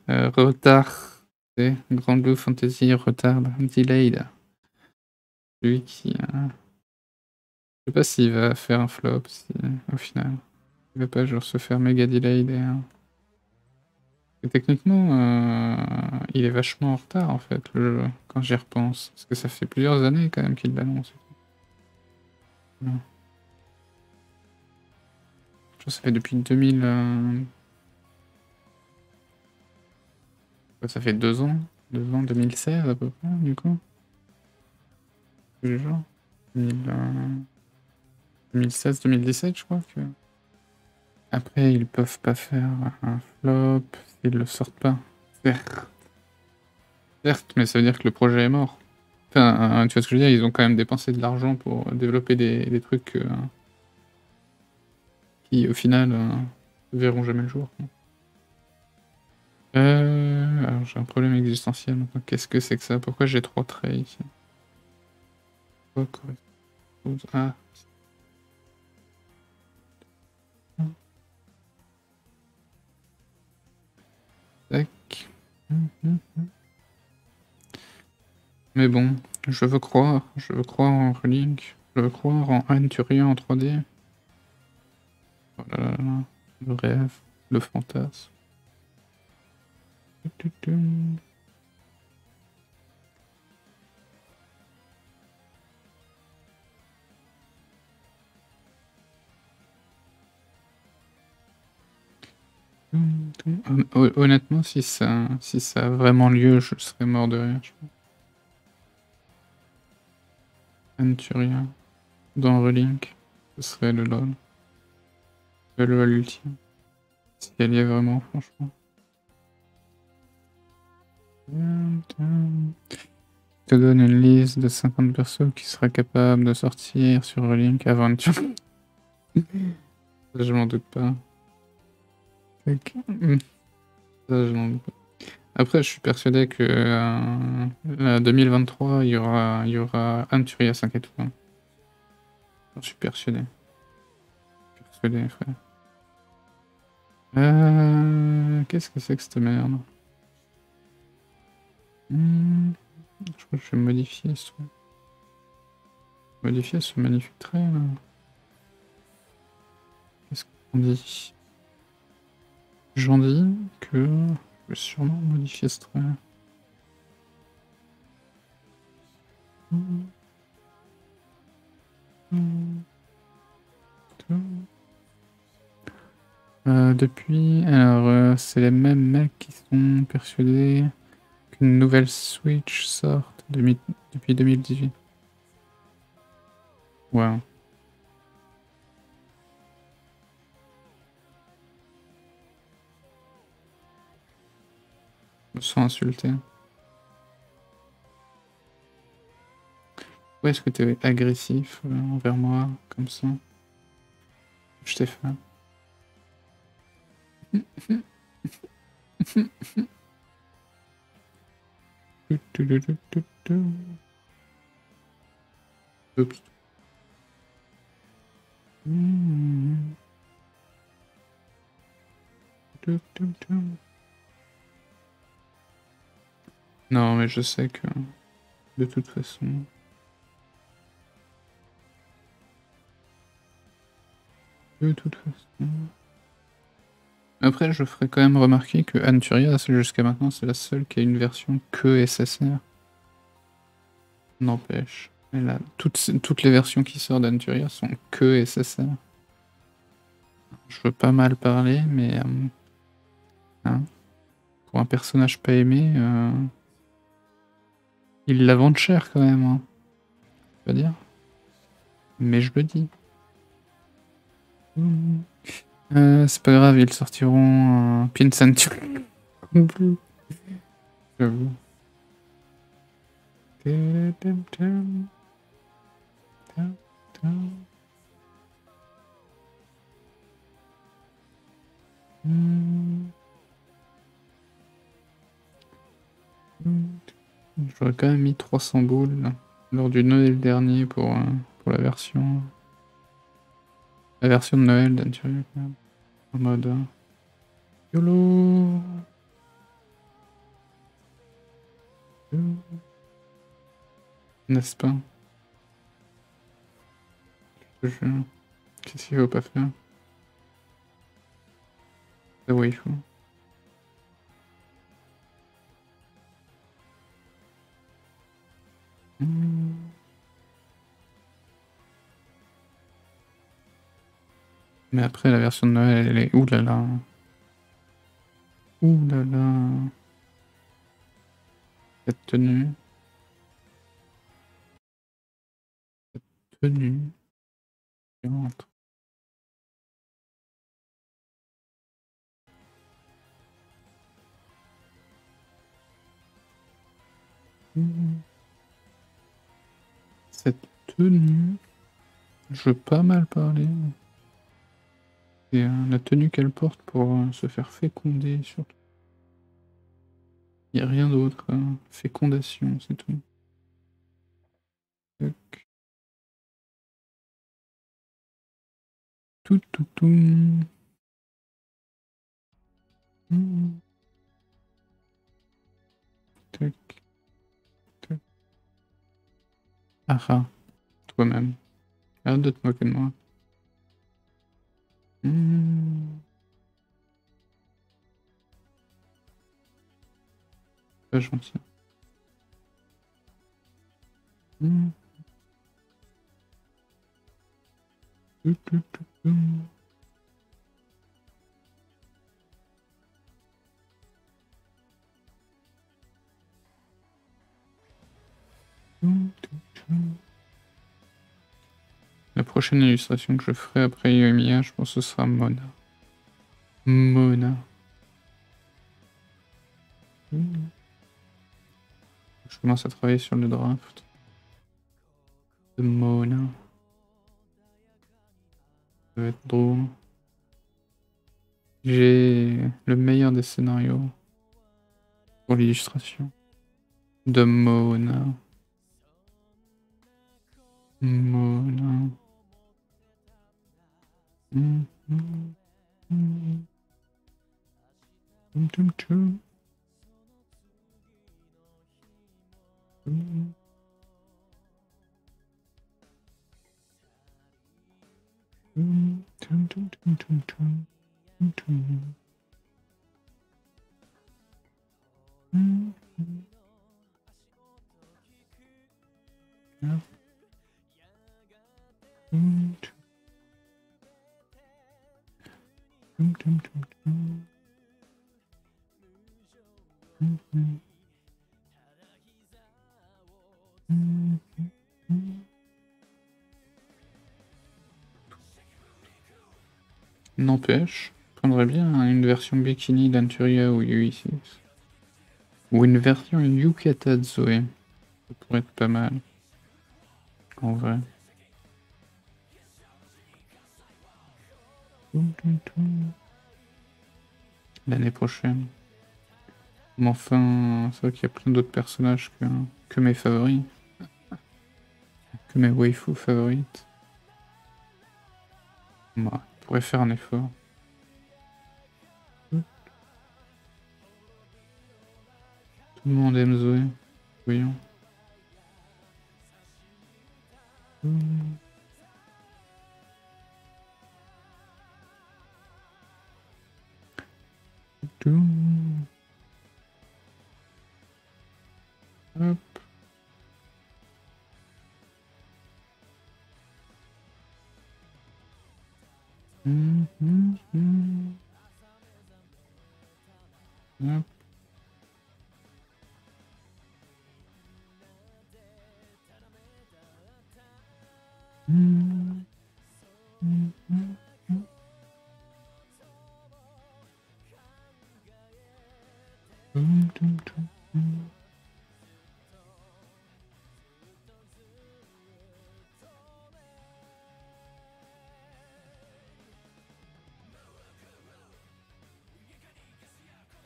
Retard. C'est Grand Blue Fantasy Retard. Delayed. Lui qui... Je sais pas s'il va faire un flop, si, au final. Il va pas genre se faire méga delayed et techniquement, il est vachement en retard en fait, le jeu, quand j'y repense. Parce que ça fait plusieurs années quand même qu'il l'annonce. Je crois que ça fait depuis 2000... Ça fait 2 ans. 2 ans, 2016 à peu près, du coup. Le genre. 2016-2017, je crois que... Après, ils peuvent pas faire un flop s'ils le sortent pas. Certes, mais ça veut dire que le projet est mort. Enfin, tu vois ce que je veux dire, ils ont quand même dépensé de l'argent pour développer des trucs qui, au final, verront jamais le jour. Alors j'ai un problème existentiel maintenant. Qu'est-ce que c'est que ça? Pourquoi j'ai 3 traits ici? Quoi correspond? Ah. Tac. Mais bon, je veux croire en Relink, je veux croire en Anturia en 3D. Oh là là là, le rêve, le fantasme. Honnêtement, si ça a vraiment lieu, je serais mort de rire, je pense. Anturia, dans Relink, ce serait le LOL. Le LOL ultime. Si elle y est vraiment, franchement. Je te donne une liste de 50 persos qui seraient capables de sortir sur Relink avant une tuerie. Je m'en doute pas. Ça, je m'en doute pas. Après, je suis persuadé que la 2023, il y aura Anturia 5 étoiles. J'en suis persuadé. Persuadé, frère. Qu'est-ce que c'est que cette merde? Je crois que je vais modifier ce magnifique trait là. Qu'est-ce qu'on dit? J'en dis que je vais sûrement modifier ce trait. Alors c'est les mêmes mecs qui sont persuadés qu'une nouvelle Switch sorte depuis 2018. Wow. Je me sens insulté. Pourquoi est-ce que tu es agressif envers moi, comme ça? Je t'ai fait. Oups. Non, mais je sais que de toute façon. De toute façon. Après, je ferai quand même remarquer que Anturia, jusqu'à maintenant, c'est la seule qui a une version que SSR. N'empêche. Toutes les versions qui sortent d'Anturia sont que SSR. Je veux pas mal parler, mais hein, pour un personnage pas aimé, ils la vendent cher quand même. Hein. Je veux dire. Mais je le dis. C'est pas grave, ils sortiront Pin Century. J'avoue. J'aurais quand même mis 300 boules là, lors du Noël dernier pour la version de Noël d'Anturia quand même. En mode YOLO. N'est-ce pas? Je te jure. Qu'est-ce qu'il faut pas faire? C'est ouais, il faut. Mais après, la version de Noël, elle est... Ouh là là. Ouh là là. Cette tenue. Tenue. Violente. Cette tenue... Je veux pas mal parler. Et la tenue qu'elle porte pour se faire féconder, surtout. Il n'y a rien d'autre. Fécondation, c'est tout. Tac. Tout, tout, tout. Tac, tac. Ah ah, toi-même. Arrête de te moquer de moi. Pas gentil. Tout, tout, tout, tout. La prochaine illustration que je ferai après Yoimiya, je pense que ce sera Mona. Mona. Je commence à travailler sur le draft de Mona. Ça va être drôle. J'ai le meilleur des scénarios pour l'illustration de Mona. Mona. N'empêche, je prendrais bien une version bikini d'Anturia ou Yui6. Ou une version Yukata de Zoé. Ça pourrait être pas mal. En vrai. L'année prochaine. Mais enfin, c'est vrai qu'il y a plein d'autres personnages que mes favoris. Que mes waifus favorites. Bah, on pourrait faire un effort. Tout le monde aime Zoé. Voyons. Hop. Hop.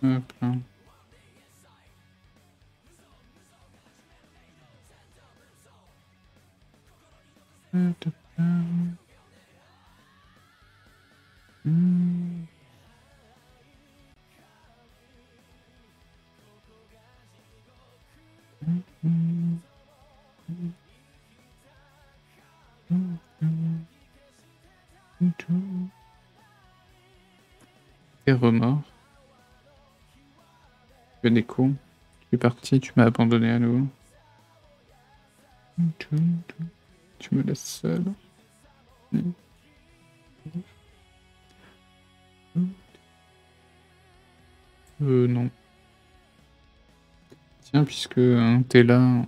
Hop là. T'es remords. Tu fais des coups. Tu es parti, tu m'as abandonné à nouveau. Tu me laisses seul. Non. Tiens, puisque t'es là,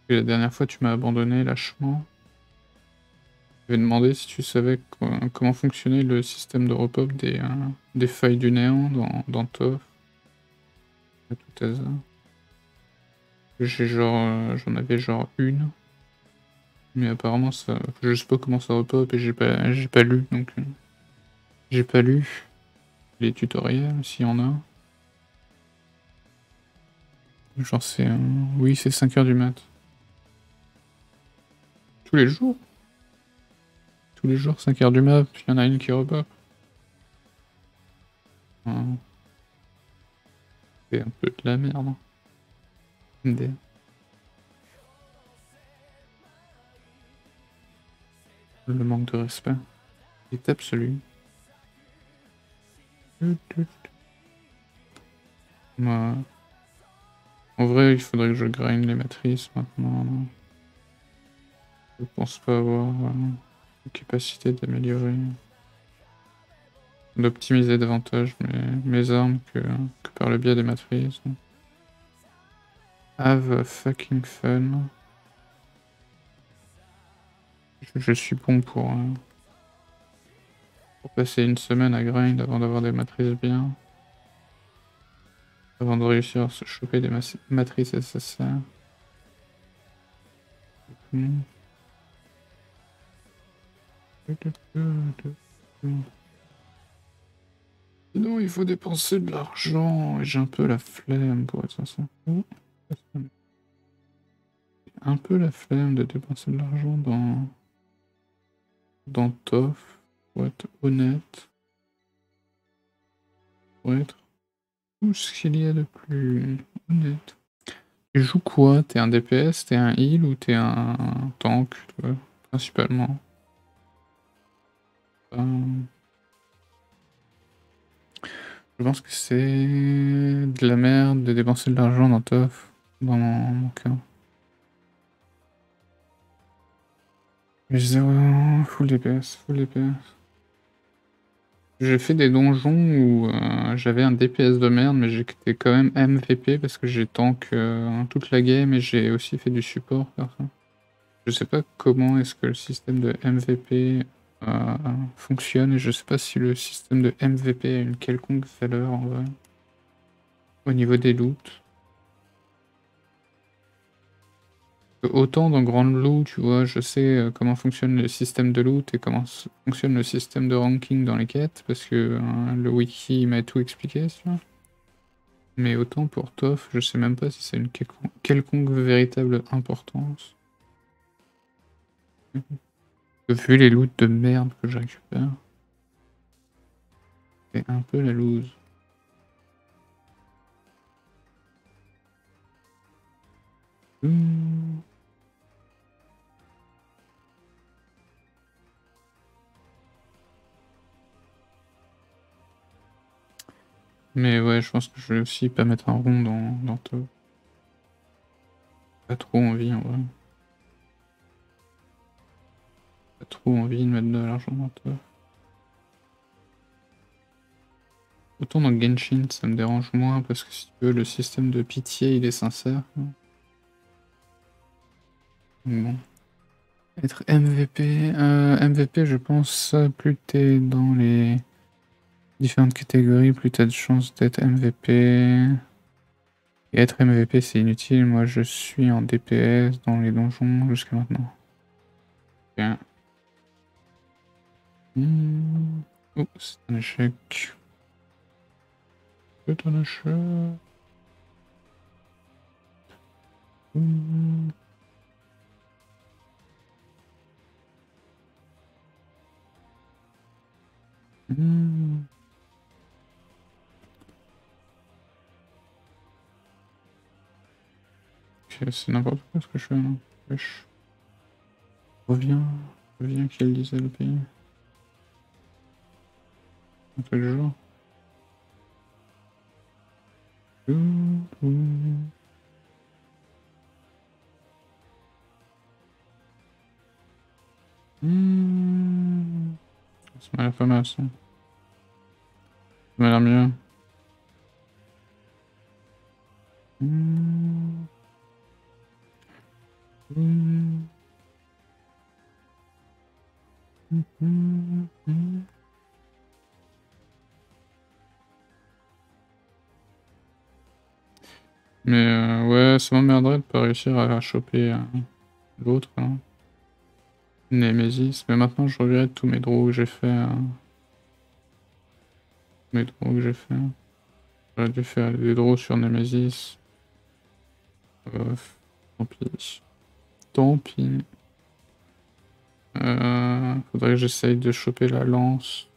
et la dernière fois tu m'as abandonné lâchement, je vais demander si tu savais comment fonctionnait le système de repop des failles du néant dans ToF. À tout hasard. J'ai genre, j'en avais genre une, mais apparemment ça, je sais pas comment ça repop et j'ai pas lu donc j'ai pas lu les tutoriels s'il y en a. Genre c'est, oui c'est 5 h du mat. Tous les jours. Tous les jours 5 h du mat, il y en a une qui repop. C'est un peu de la merde. MD. Le manque de respect est absolu. Moi, en vrai, il faudrait que je grind les matrices maintenant. Je pense pas avoir la capacité d'améliorer, d'optimiser davantage mes armes que par le biais des matrices. Have fucking fun. Je suis bon pour passer une semaine à grind avant d'avoir des matrices bien. Avant de réussir à se choper des matrices SSR. Sinon, il faut dépenser de l'argent et j'ai un peu la flemme pour être sincère. Un peu la flemme de dépenser de l'argent dans ToF, pour être honnête. Pour être tout ce qu'il y a de plus honnête. Tu joues quoi? T'es un DPS, t'es un heal ou t'es un tank, toi, principalement? Je pense que c'est de la merde de dépenser de l'argent dans ToF, dans mon cas. Mais full DPS, full DPS. J'ai fait des donjons où j'avais un DPS de merde, mais j'étais quand même MVP parce que j'ai tank toute la game et j'ai aussi fait du support. Je sais pas comment est-ce que le système de MVP fonctionne et je sais pas si le système de MVP a une quelconque valeur en vrai. Au niveau des loots. Autant dans Grand Blue, tu vois, je sais comment fonctionne le système de loot et comment fonctionne le système de ranking dans les quêtes, parce que le wiki m'a tout expliqué, tu vois. Mais autant pour ToF, je sais même pas si c'est une quelconque véritable importance. Vu les loots de merde que je récupère, c'est un peu la loose. Mais ouais, je pense que je vais aussi pas mettre un rond dans ToF. Pas trop envie en vrai. Pas trop envie de mettre de l'argent dans ToF. Autant dans Genshin, ça me dérange moins parce que si tu veux, le système de pitié, il est sincère. Bon. Être MVP, MVP, je pense, plus t'es dans les différentes catégories, plus t'as de chances d'être MVP. Et être MVP, c'est inutile. Moi, je suis en DPS dans les donjons jusqu'à maintenant. Ok. Oh, c'est un échec. C'est un achat. Ok, c'est n'importe quoi ce que je fais là. Wesh. Reviens. Reviens, qu'elle disait le pays. Un truc du genre. Ça m'a l'air pas mal ça. Ça m'a l'air bien. Mais ouais, ça m'emmerderait de pas réussir à choper l'autre, hein. Nemesis. Mais maintenant je regrette tous mes draws que j'ai fait. Mes draws que j'ai fait. J'aurais dû faire des draws sur Nemesis. Tant pis. Tant pis. Faudrait que j'essaye de choper la lance.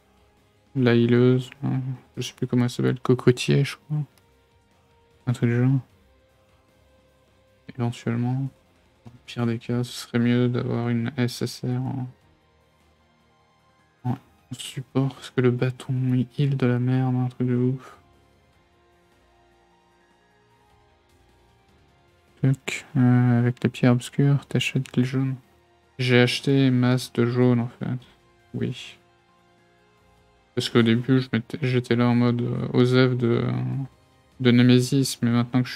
La hileuse. Hein. Je sais plus comment elle s'appelle. Cocotier, je crois. Un truc du genre. Éventuellement. Dans le pire des cas, ce serait mieux d'avoir une SSR en support. Parce que le bâton, il heal de la merde. Un truc de ouf. Avec les pierres obscures, t'achètes les jaunes. J'ai acheté masse de jaune en fait. Oui. Parce qu'au début, j'étais là en mode Osef de Nemesis, mais maintenant que je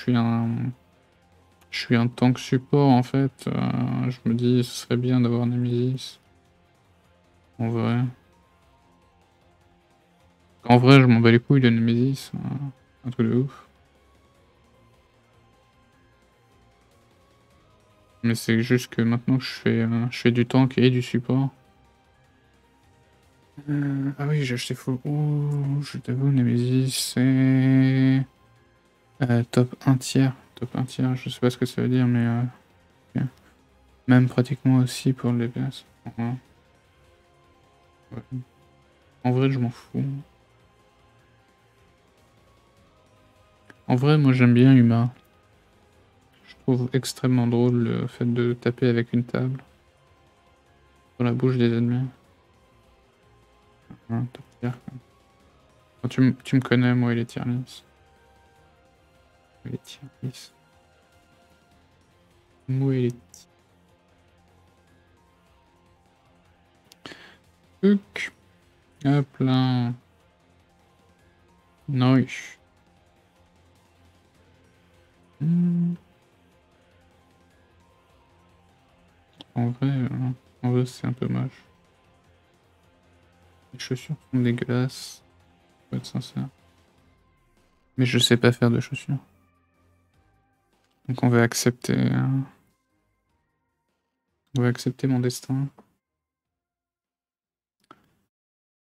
suis un tank support en fait, je me dis ce serait bien d'avoir Nemesis. En vrai. En vrai, je m'en bats les couilles de Nemesis. Un truc de ouf. Mais c'est juste que maintenant que je fais du tank et du support. Ah oui, j'ai acheté faux. Oh, je t'avoue, Nemesis, c'est... top 1 tiers. Top 1 tiers, je sais pas ce que ça veut dire, mais... Okay. Même pratiquement aussi pour le DPS. Ouais. Ouais. En vrai, je m'en fous. En vrai, moi j'aime bien Huma. Je trouve extrêmement drôle le fait de taper avec une table dans la bouche des ennemis. Ouais, top tier, quoi. Quand tu me connais, moi, il est tier list. Il est tier list. Moi, il est truc. Hop là. Nice. En vrai c'est un peu moche. Les chaussures sont dégueulasses. Faut être sincère. Mais je sais pas faire de chaussures. Donc on va accepter. On va accepter mon destin.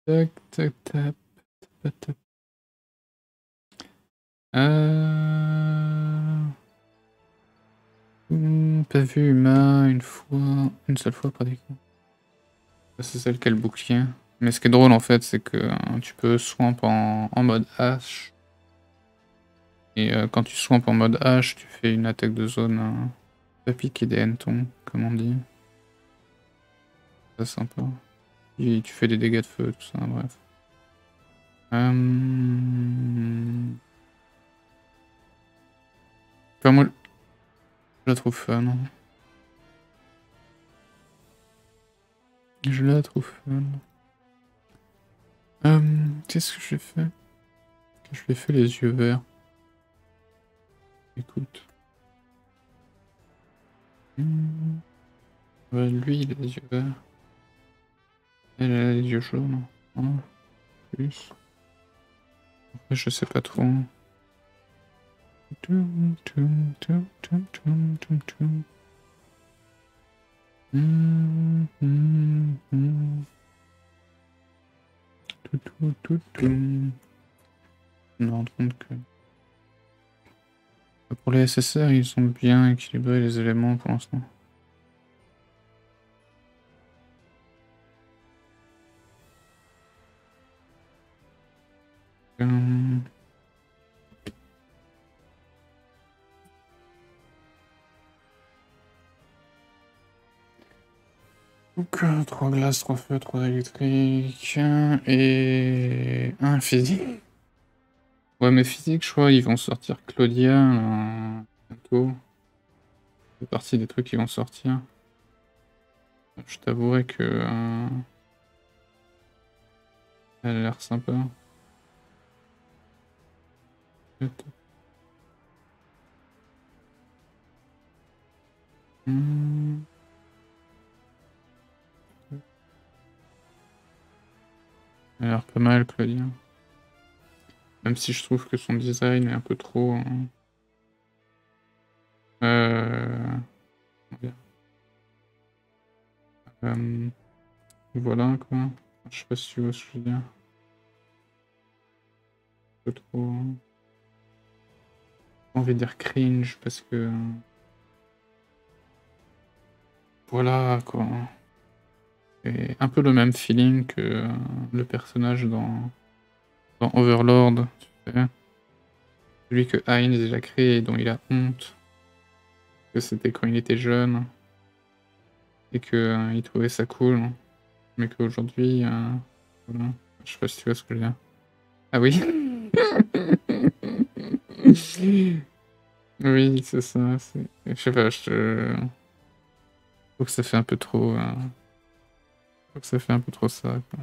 Tac, tac, tac. Tac, tac. Pas vu Huma une seule fois pratiquement. C'est celle qui a le bouclier. Mais ce qui est drôle en fait, c'est que tu peux swamp en mode H. Et quand tu swamp en mode H, tu fais une attaque de zone pas piquer des hannetons, comme on dit. C'est sympa. Et tu fais des dégâts de feu, tout ça, bref. Enfin, moi, je la trouve fun. Je la trouve fun. Qu'est-ce que j'ai fait? Je lui ai fait les yeux verts. Écoute. Ouais, lui, il a les yeux verts. Elle a les yeux jaunes. Hein, plus. Après, je sais pas trop. me rends compte que pour les SSR, ils sont bien équilibrés les éléments pour l'instant. Donc 3 glaces, 3 feux, 3 électriques et un physique. Ouais, mais physique, je crois, ils vont sortir Claudia là, bientôt. C'est partie des trucs qui vont sortir. Je t'avouerai que elle a l'air sympa. Elle a l'air pas mal, Claudia. Même si je trouve que son design est un peu trop... voilà, quoi. Je sais pas si tu vois ce que je veux dire. Un peu trop... J'ai envie de dire cringe, parce que... Voilà, quoi. Et un peu le même feeling que le personnage dans Overlord, tu sais. Celui que Heinz il a créé et dont il a honte. Que c'était quand il était jeune. Et que il trouvait ça cool. Mais qu'aujourd'hui... voilà. Je sais pas si tu vois ce que je veux dire. Ah oui. Oui, c'est ça. Je sais pas, je trouve que ça fait un peu trop... Je trouve que ça fait un peu trop ça, quoi.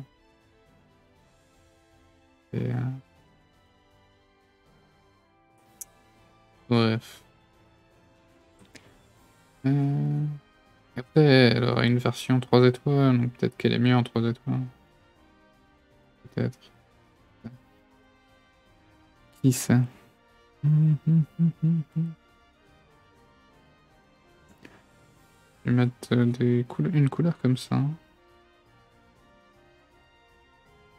Et, bref. Après, elle aura une version 3 étoiles, donc peut-être qu'elle est mieux en 3 étoiles. Peut-être. Qui sait? Je vais mettre une couleur comme ça.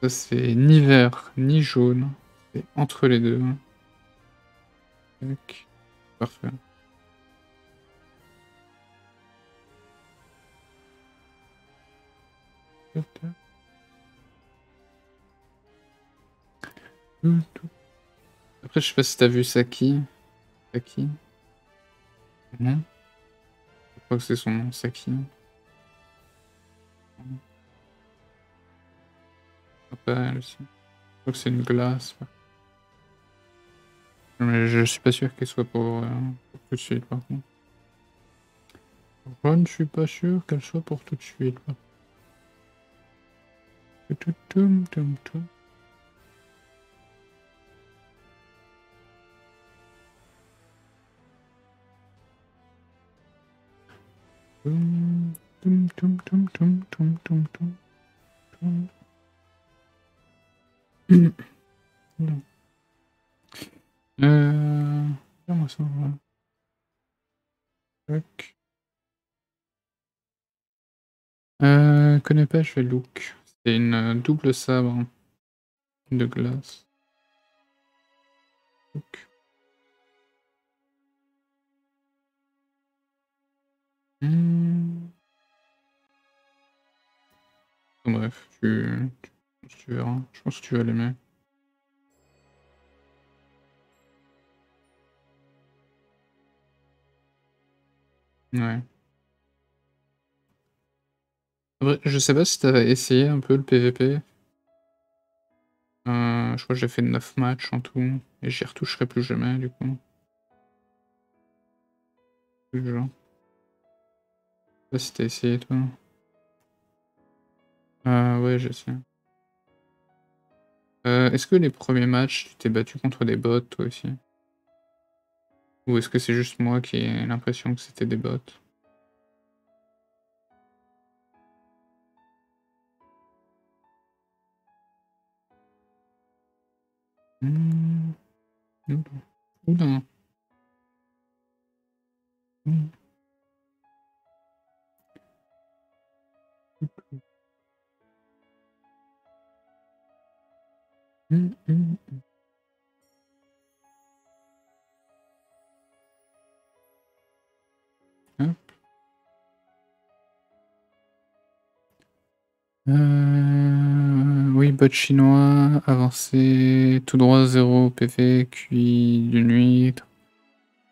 Ça, c'est ni vert, ni jaune. C'est entre les deux. Tac. Parfait. Après, je sais pas si t'as vu Saki. Saki? Non? Je crois que c'est son nom, Saki. Pas elle aussi. Je crois que c'est une glace. Mais je suis pas sûr qu'elle soit pour tout de suite, par contre. Je ne suis pas sûr qu'elle soit pour tout de suite. Comment ça va? Tac. Connais pas, je vais look. C'est une double sabre de glace. Look. Bref, tu verras. Je pense que tu vas l'aimer. Ouais. Après, je sais pas si t'avais essayé un peu le PVP. Je crois que j'ai fait 9 matchs en tout, et j'y retoucherai plus jamais, du coup. Plus le genre. Je sais pas si t'as essayé, toi. Ouais, j'essaie. Est-ce que les premiers matchs, tu t'es battu contre des bots, toi aussi? Ou est-ce que c'est juste moi qui ai l'impression que c'était des bots? Oula. Oula. Oui, bot chinois, avancé, tout droit 0 PV, QI d'une huître.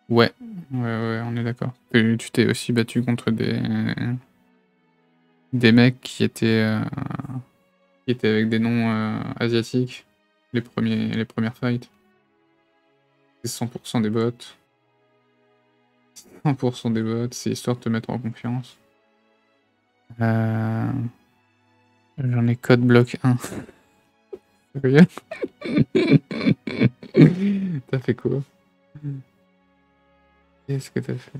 Ouais, ouais, on est d'accord. Tu t'es aussi battu contre des mecs qui étaient avec des noms asiatiques, les premières fights. C'est 100% des bots. 100% des bots, c'est histoire de te mettre en confiance. J'en ai code bloc 1. Regarde. T'as fait quoi? Qu'est-ce que t'as fait?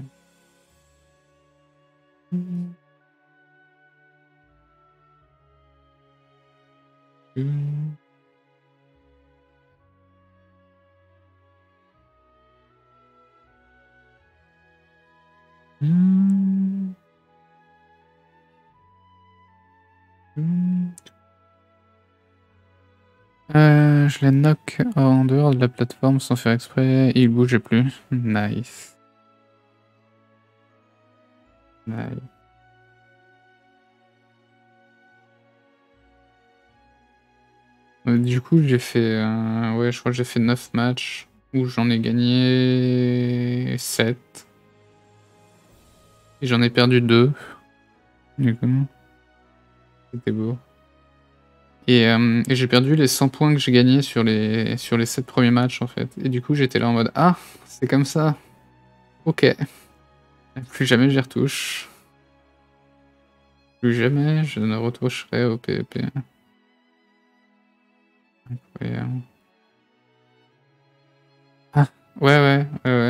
Je les knock en dehors de la plateforme sans faire exprès, il bougeait plus. Nice. Nice. Du coup, j'ai fait, ouais, je crois que j'ai fait 9 matchs où j'en ai gagné 7. Et j'en ai perdu 2. Du coup, c'était beau. Et j'ai perdu les 100 points que j'ai gagnés sur les 7 premiers matchs en fait. Et du coup, j'étais là en mode ah, c'est comme ça. Ok. Plus jamais j'y retouche. Plus jamais je ne retoucherai au PvP. Incroyable. Ah, ouais,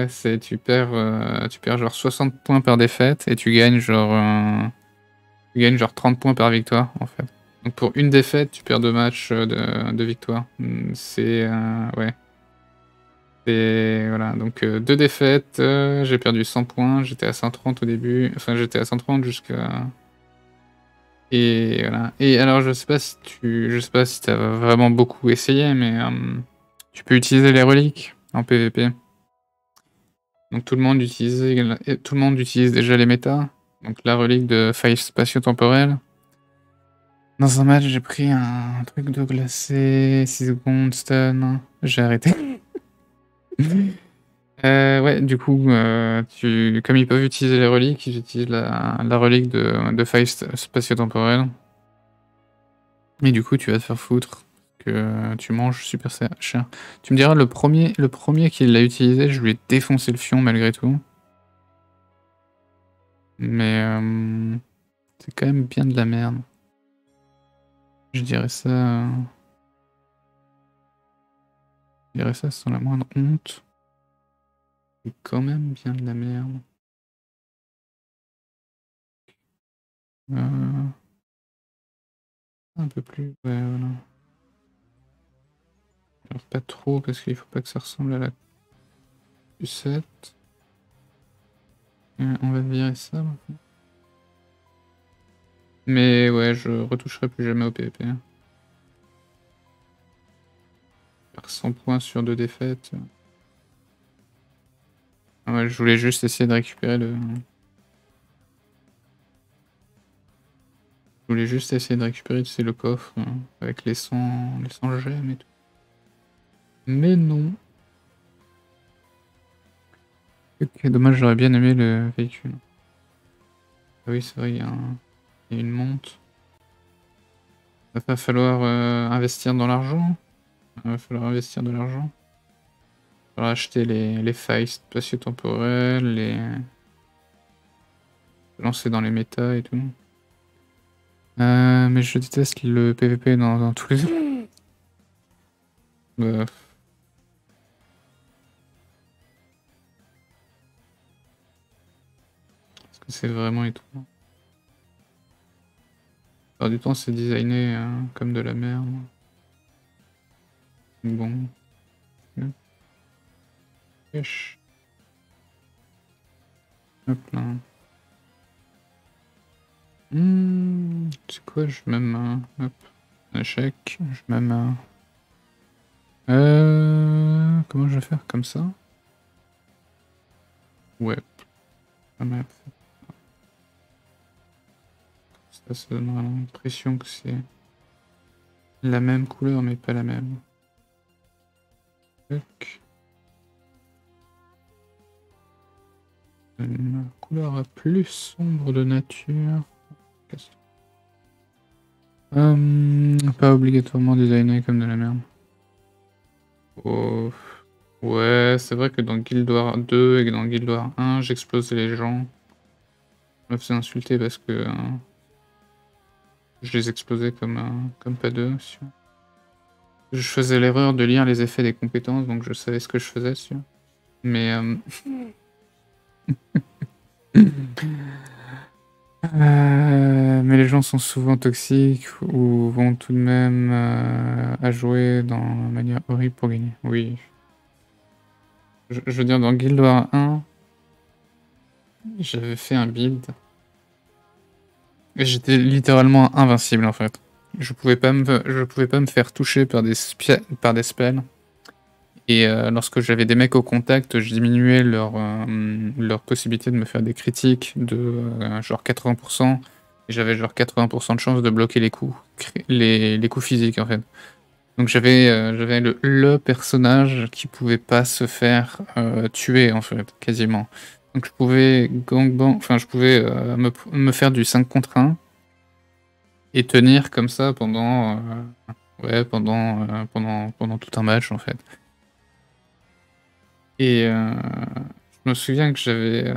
c'est tu perds genre 60 points par défaite et tu gagnes genre 30 points par victoire en fait. Donc pour une défaite, tu perds 2 matchs de victoire. C'est ouais. Et voilà, donc 2 défaites, j'ai perdu 100 points, j'étais à 130 au début, enfin j'étais à 130 jusqu'à... Et voilà. Et alors je sais pas si t'as vraiment beaucoup essayé, mais tu peux utiliser les reliques en PvP. Donc tout le monde utilise déjà les méta. Donc la relique de faille spatio-temporelle. Dans un match, j'ai pris un truc de glacé, 6 secondes, stun. J'ai arrêté. Ouais, du coup, comme ils peuvent utiliser les reliques, j'utilise la relique de faille spatio-temporelle. Et du coup, tu vas te faire foutre que tu manges super cher. Tu me diras, le premier qui l'a utilisé, je lui ai défoncé le fion malgré tout. Mais c'est quand même bien de la merde. Je dirais ça... Je dirais ça sans la moindre honte. C'est quand même bien de la merde. Un peu plus, ouais, voilà. Alors pas trop, parce qu'il faut pas que ça ressemble à la Q7. On va virer ça maintenant. Mais ouais, je retoucherai plus jamais au PvP. Faire 100 points sur 2 défaites. Ouais, je voulais juste essayer de récupérer le... Je voulais juste essayer de récupérer, tu sais, le coffre, avec les 100 gemmes et tout. Mais non. Ok, dommage, j'aurais bien aimé le véhicule. Ah oui, c'est vrai, il y a une monte. Il va falloir investir dans l'argent. Il va falloir investir de l'argent. Il va falloir acheter les failles spatio-temporelles, lancer dans les méta et tout. Mais je déteste le PvP dans tous les... Parce que c'est vraiment étonnant. Alors, du temps, c'est designé comme de la merde. Bon. Wesh. Hop là. C'est quoi, je même... hop. Un échec. Je même... comment je vais faire? Comme ça? Ouais. Ah, merde. Ça donne l'impression que c'est la même couleur, mais pas la même. Tac. Une couleur plus sombre de nature. Pas obligatoirement designé comme de la merde. Oh. Ouais, c'est vrai que dans Guild Wars 2 et dans Guild Wars 1, j'explosais les gens. Je me faisais insulter parce que je les explosais comme pas deux. Je faisais l'erreur de lire les effets des compétences, donc je savais ce que je faisais, sûr. Mais mais les gens sont souvent toxiques ou vont tout de même à jouer dans manière horrible pour gagner. Oui. Je veux dire, dans Guild Wars 1, j'avais fait un build. Et j'étais littéralement invincible en fait. Je pouvais pas me faire toucher par des spells. Et lorsque j'avais des mecs au contact, je diminuais leur possibilité de me faire des critiques de genre 80%. Et j'avais genre 80% de chance de bloquer les coups, les coups physiques en fait. Donc j'avais le personnage qui pouvait pas se faire tuer en fait, quasiment. Donc je pouvais gangbang, enfin je pouvais me faire du 5 contre 1 et tenir comme ça pendant pendant tout un match en fait. Et je me souviens que j'avais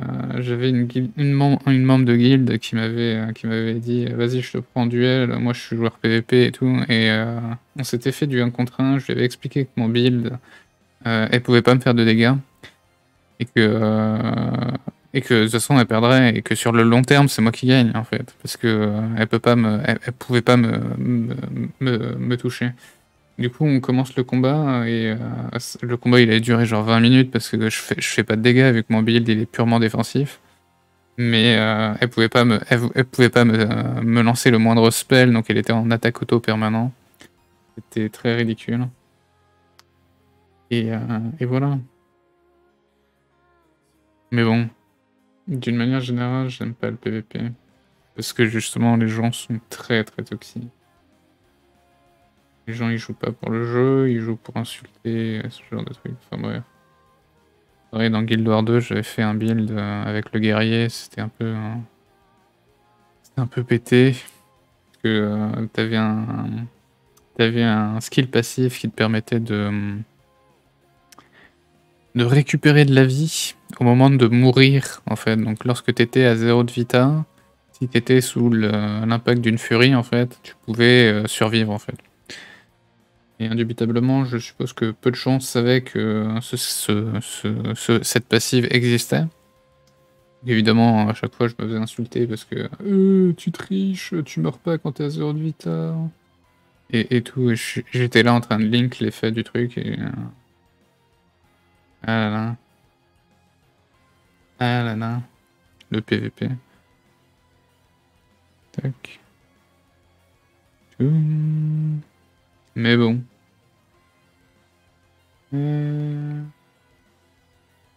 une membre de guilde qui m'avait dit vas-y je te prends en duel, moi je suis joueur PVP et tout, et on s'était fait du 1 contre 1, je lui avais expliqué que mon build elle pouvait pas me faire de dégâts et que de toute façon elle perdrait et que sur le long terme c'est moi qui gagne en fait parce que elle pouvait pas me toucher. Du coup, on commence le combat et le combat il a duré genre 20 minutes parce que je fais pas de dégâts vu que mon build il est purement défensif. Mais elle pouvait pas me lancer le moindre spell, donc elle était en attaque auto permanent. C'était très ridicule. Et voilà. Mais bon, d'une manière générale, j'aime pas le PVP. Parce que justement, les gens sont très très toxiques. Les gens ils jouent pas pour le jeu, ils jouent pour insulter, ce genre de trucs. Enfin bref. Pareil, dans Guild Wars 2, j'avais fait un build avec le guerrier, c'était un peu pété. Parce que t'avais un skill passif qui te permettait de récupérer de la vie au moment de mourir, en fait. Donc lorsque t'étais à 0 de vita, si t'étais sous l'impact d'une furie, en fait, tu pouvais survivre, en fait. Et indubitablement, je suppose que peu de gens savaient que cette passive existait. Évidemment, à chaque fois, je me faisais insulter parce que tu triches, tu meurs pas quand t'es à 0 de vita. Et tout, et j'étais là en train de link l'effet du truc et. Ah là là. Ah là là. Le PVP. Tac. Toum. Mais bon.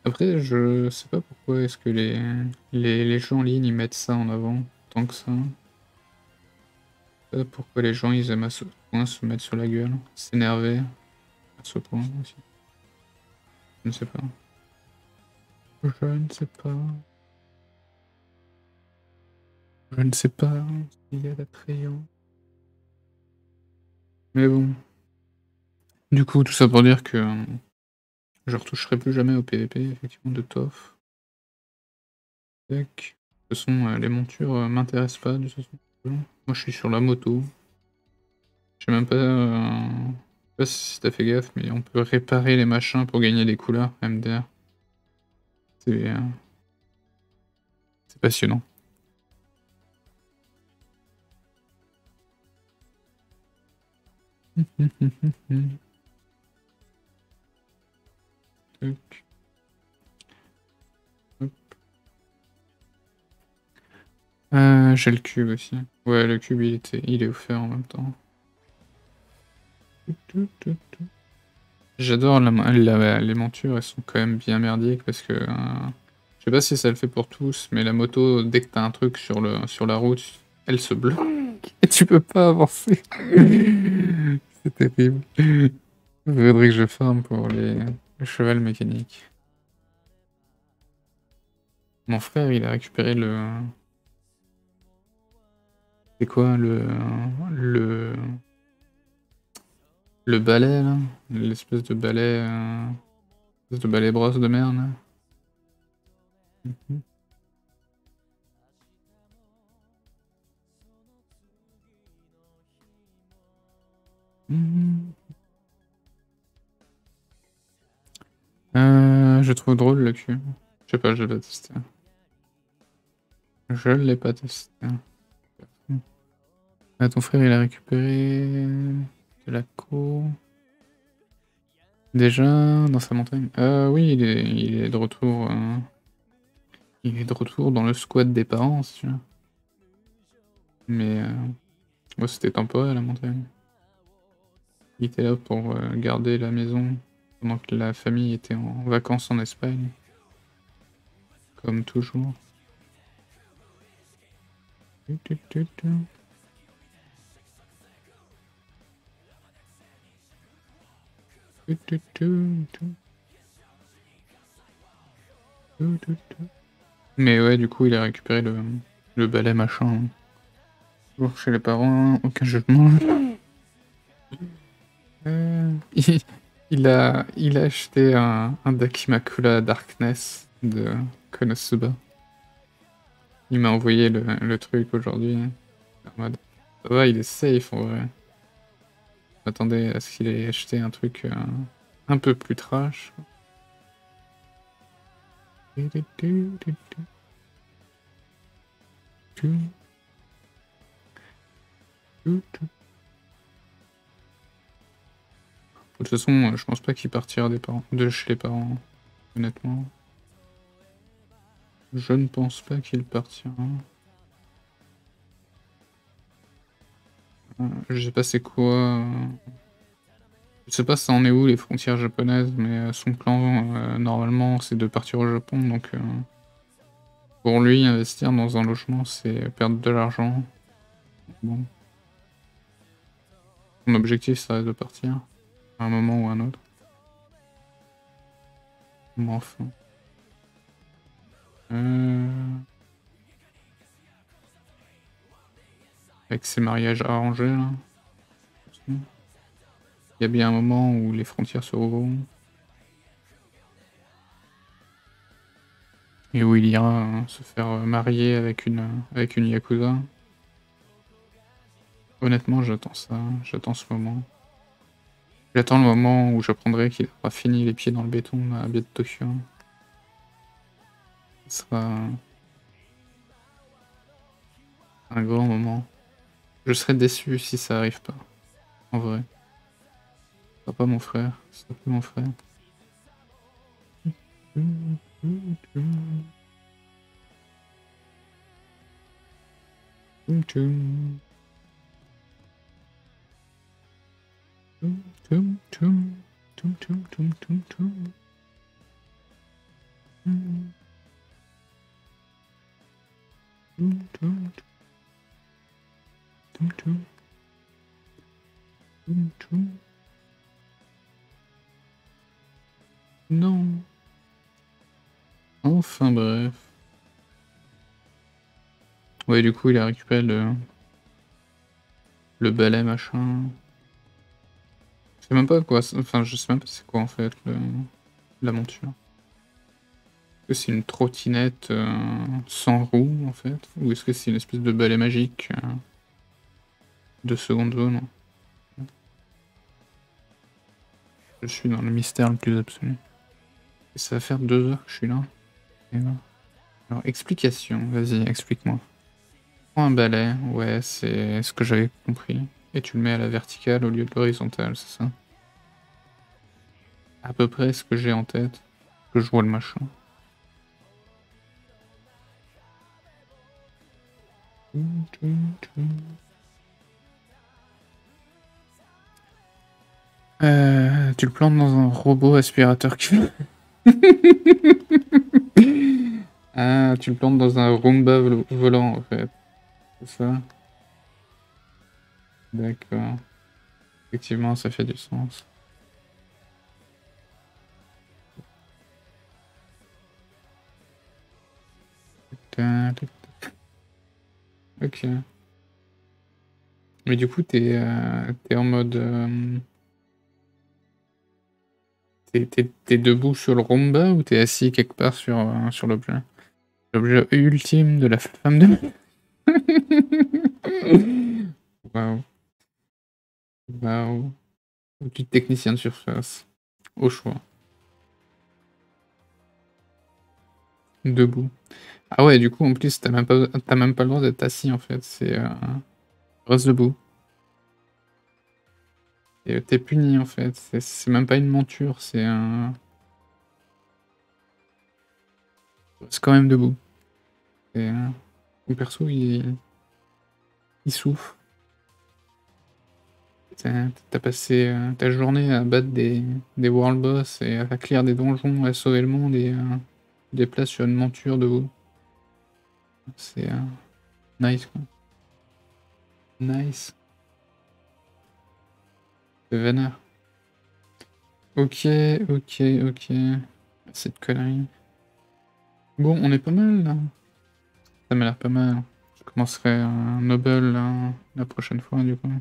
Après, je sais pas pourquoi est-ce que les gens en ligne ils mettent ça en avant tant que ça. Je sais pas pourquoi les gens ils aiment à ce point se mettre sur la gueule, s'énerver à ce point aussi. Je ne sais pas. Je ne sais pas. Je ne sais pas s'il y a d'attrayant. Mais bon. Du coup, tout ça pour dire que je retoucherai plus jamais au PVP, effectivement, de ToF. Tac. De toute façon, les montures m'intéressent pas, de toute façon. Moi, je suis sur la moto. Je sais même pas, je sais pas si t'as fait gaffe, mais on peut réparer les machins pour gagner des couleurs, MDR. C'est passionnant. Tac. Hop. J'ai le cube aussi. Ouais, le cube il est offert en même temps. J'adore les montures, elles sont quand même bien merdiques parce que je sais pas si ça le fait pour tous, mais la moto, dès que t'as un truc sur la route, elle se bloque et tu peux pas avancer. C'est terrible. Il faudrait que je farme pour les chevals mécaniques. Mon frère, il a récupéré le... C'est quoi le balai là? L'espèce de balai... espèce de balai brosse de merde là. Je trouve drôle le cul. Je sais pas, je l'ai pas testé. Je l'ai pas testé. Ah, ton frère il a récupéré de la co. Déjà dans sa montagne. Oui, il est de retour. Il est de retour dans le squat des parents, si tu veux. Mais moi c'était temporaire la montagne. Il était là pour garder la maison pendant que la famille était en vacances en Espagne. Comme toujours. Mais ouais, du coup, il a récupéré le balai machin. Toujours chez les parents, aucun jugement. Il a acheté un Dakimakura Darkness de Konosuba. Il m'a envoyé le truc aujourd'hui. En mode, ça va, il est safe en vrai. Je m'attendais à ce qu'il ait acheté un truc un peu plus trash. De toute façon, je pense pas qu'il partira de chez les parents, honnêtement. Je ne pense pas qu'il partira. Je sais pas c'est quoi. Je sais pas ça en est où les frontières japonaises, mais son plan normalement c'est de partir au Japon, donc pour lui investir dans un logement c'est perdre de l'argent. Bon. Son objectif ça reste de partir, à un moment ou à un autre. Mais enfin. Avec ses mariages arrangés là. Il y a bien un moment où les frontières se rouvrent. Et où il ira se faire marier avec une Yakuza. Honnêtement, j'attends ça, j'attends ce moment. J'attends le moment où j'apprendrai qu'il aura fini les pieds dans le béton à Biet Tokyo. Ce sera un grand moment. Je serais déçu si ça arrive pas. En vrai. Ce sera pas mon frère, ce sera plus mon frère. Non. Enfin bref. Ouais, du coup, il a récupéré le balai machin. Je sais même pas quoi. Enfin, je sais même pas c'est quoi en fait la monture. Est-ce que c'est une trottinette sans roue en fait? Ou est-ce que c'est une espèce de balai magique de seconde zone? Je suis dans le mystère le plus absolu. Et ça va faire 2 heures que je suis là. Et voilà. Alors, explication, vas-y, explique-moi. Prends un balai, ouais, c'est ce que j'avais compris. Et tu le mets à la verticale au lieu de l'horizontale, c'est ça? À peu près ce que j'ai en tête, que je vois le machin. Tu le plantes dans un robot aspirateur qui... Ah, tu le plantes dans un Roomba volant en fait. C'est ça? D'accord. Effectivement, ça fait du sens. Ok. Mais du coup, t'es en mode... T'es debout sur le Roomba ou t'es assis quelque part sur l'objet? L'objet ultime de la femme de... Waouh. Waouh. Outil de technicien de surface. Au choix. Debout. Ah ouais, du coup, en plus, t'as même pas le droit d'être assis, en fait. C'est... reste debout. Et t'es puni, en fait. C'est même pas une monture, c'est un... C'est quand même debout. Et, mon perso, il souffre. T'as passé ta journée à battre des world boss et à clear des donjons, à sauver le monde et des places sur une monture de haut. C'est nice, quoi. Nice. C'est vénère. Ok, ok, ok. Cette connerie. Bon, on est pas mal, là. Ça m'a l'air pas mal. Je commencerai un Noble la prochaine fois, du coup.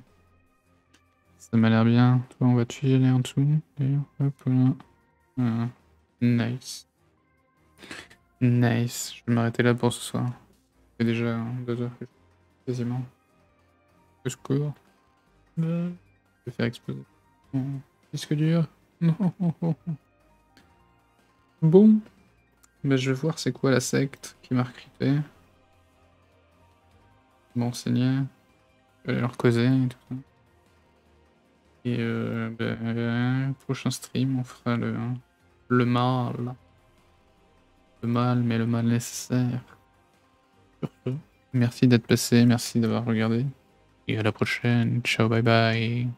Ça m'a l'air bien. Toi, on va te filer en dessous, d'ailleurs. Hop là. Voilà. Nice. Nice. Je vais m'arrêter là pour ce soir. C'est déjà 2 heures que quasiment. Que je cours. Je vais faire exploser. Disque dur. Non. Bon. Mais je vais voir c'est quoi la secte qui m'a recruté. M'enseigner. Je vais aller leur causer et tout ça. Et prochain stream, on fera le mal. Le mal, mais le mal nécessaire. Sur ce, merci d'être passé, merci d'avoir regardé. Et à la prochaine. Ciao, bye bye.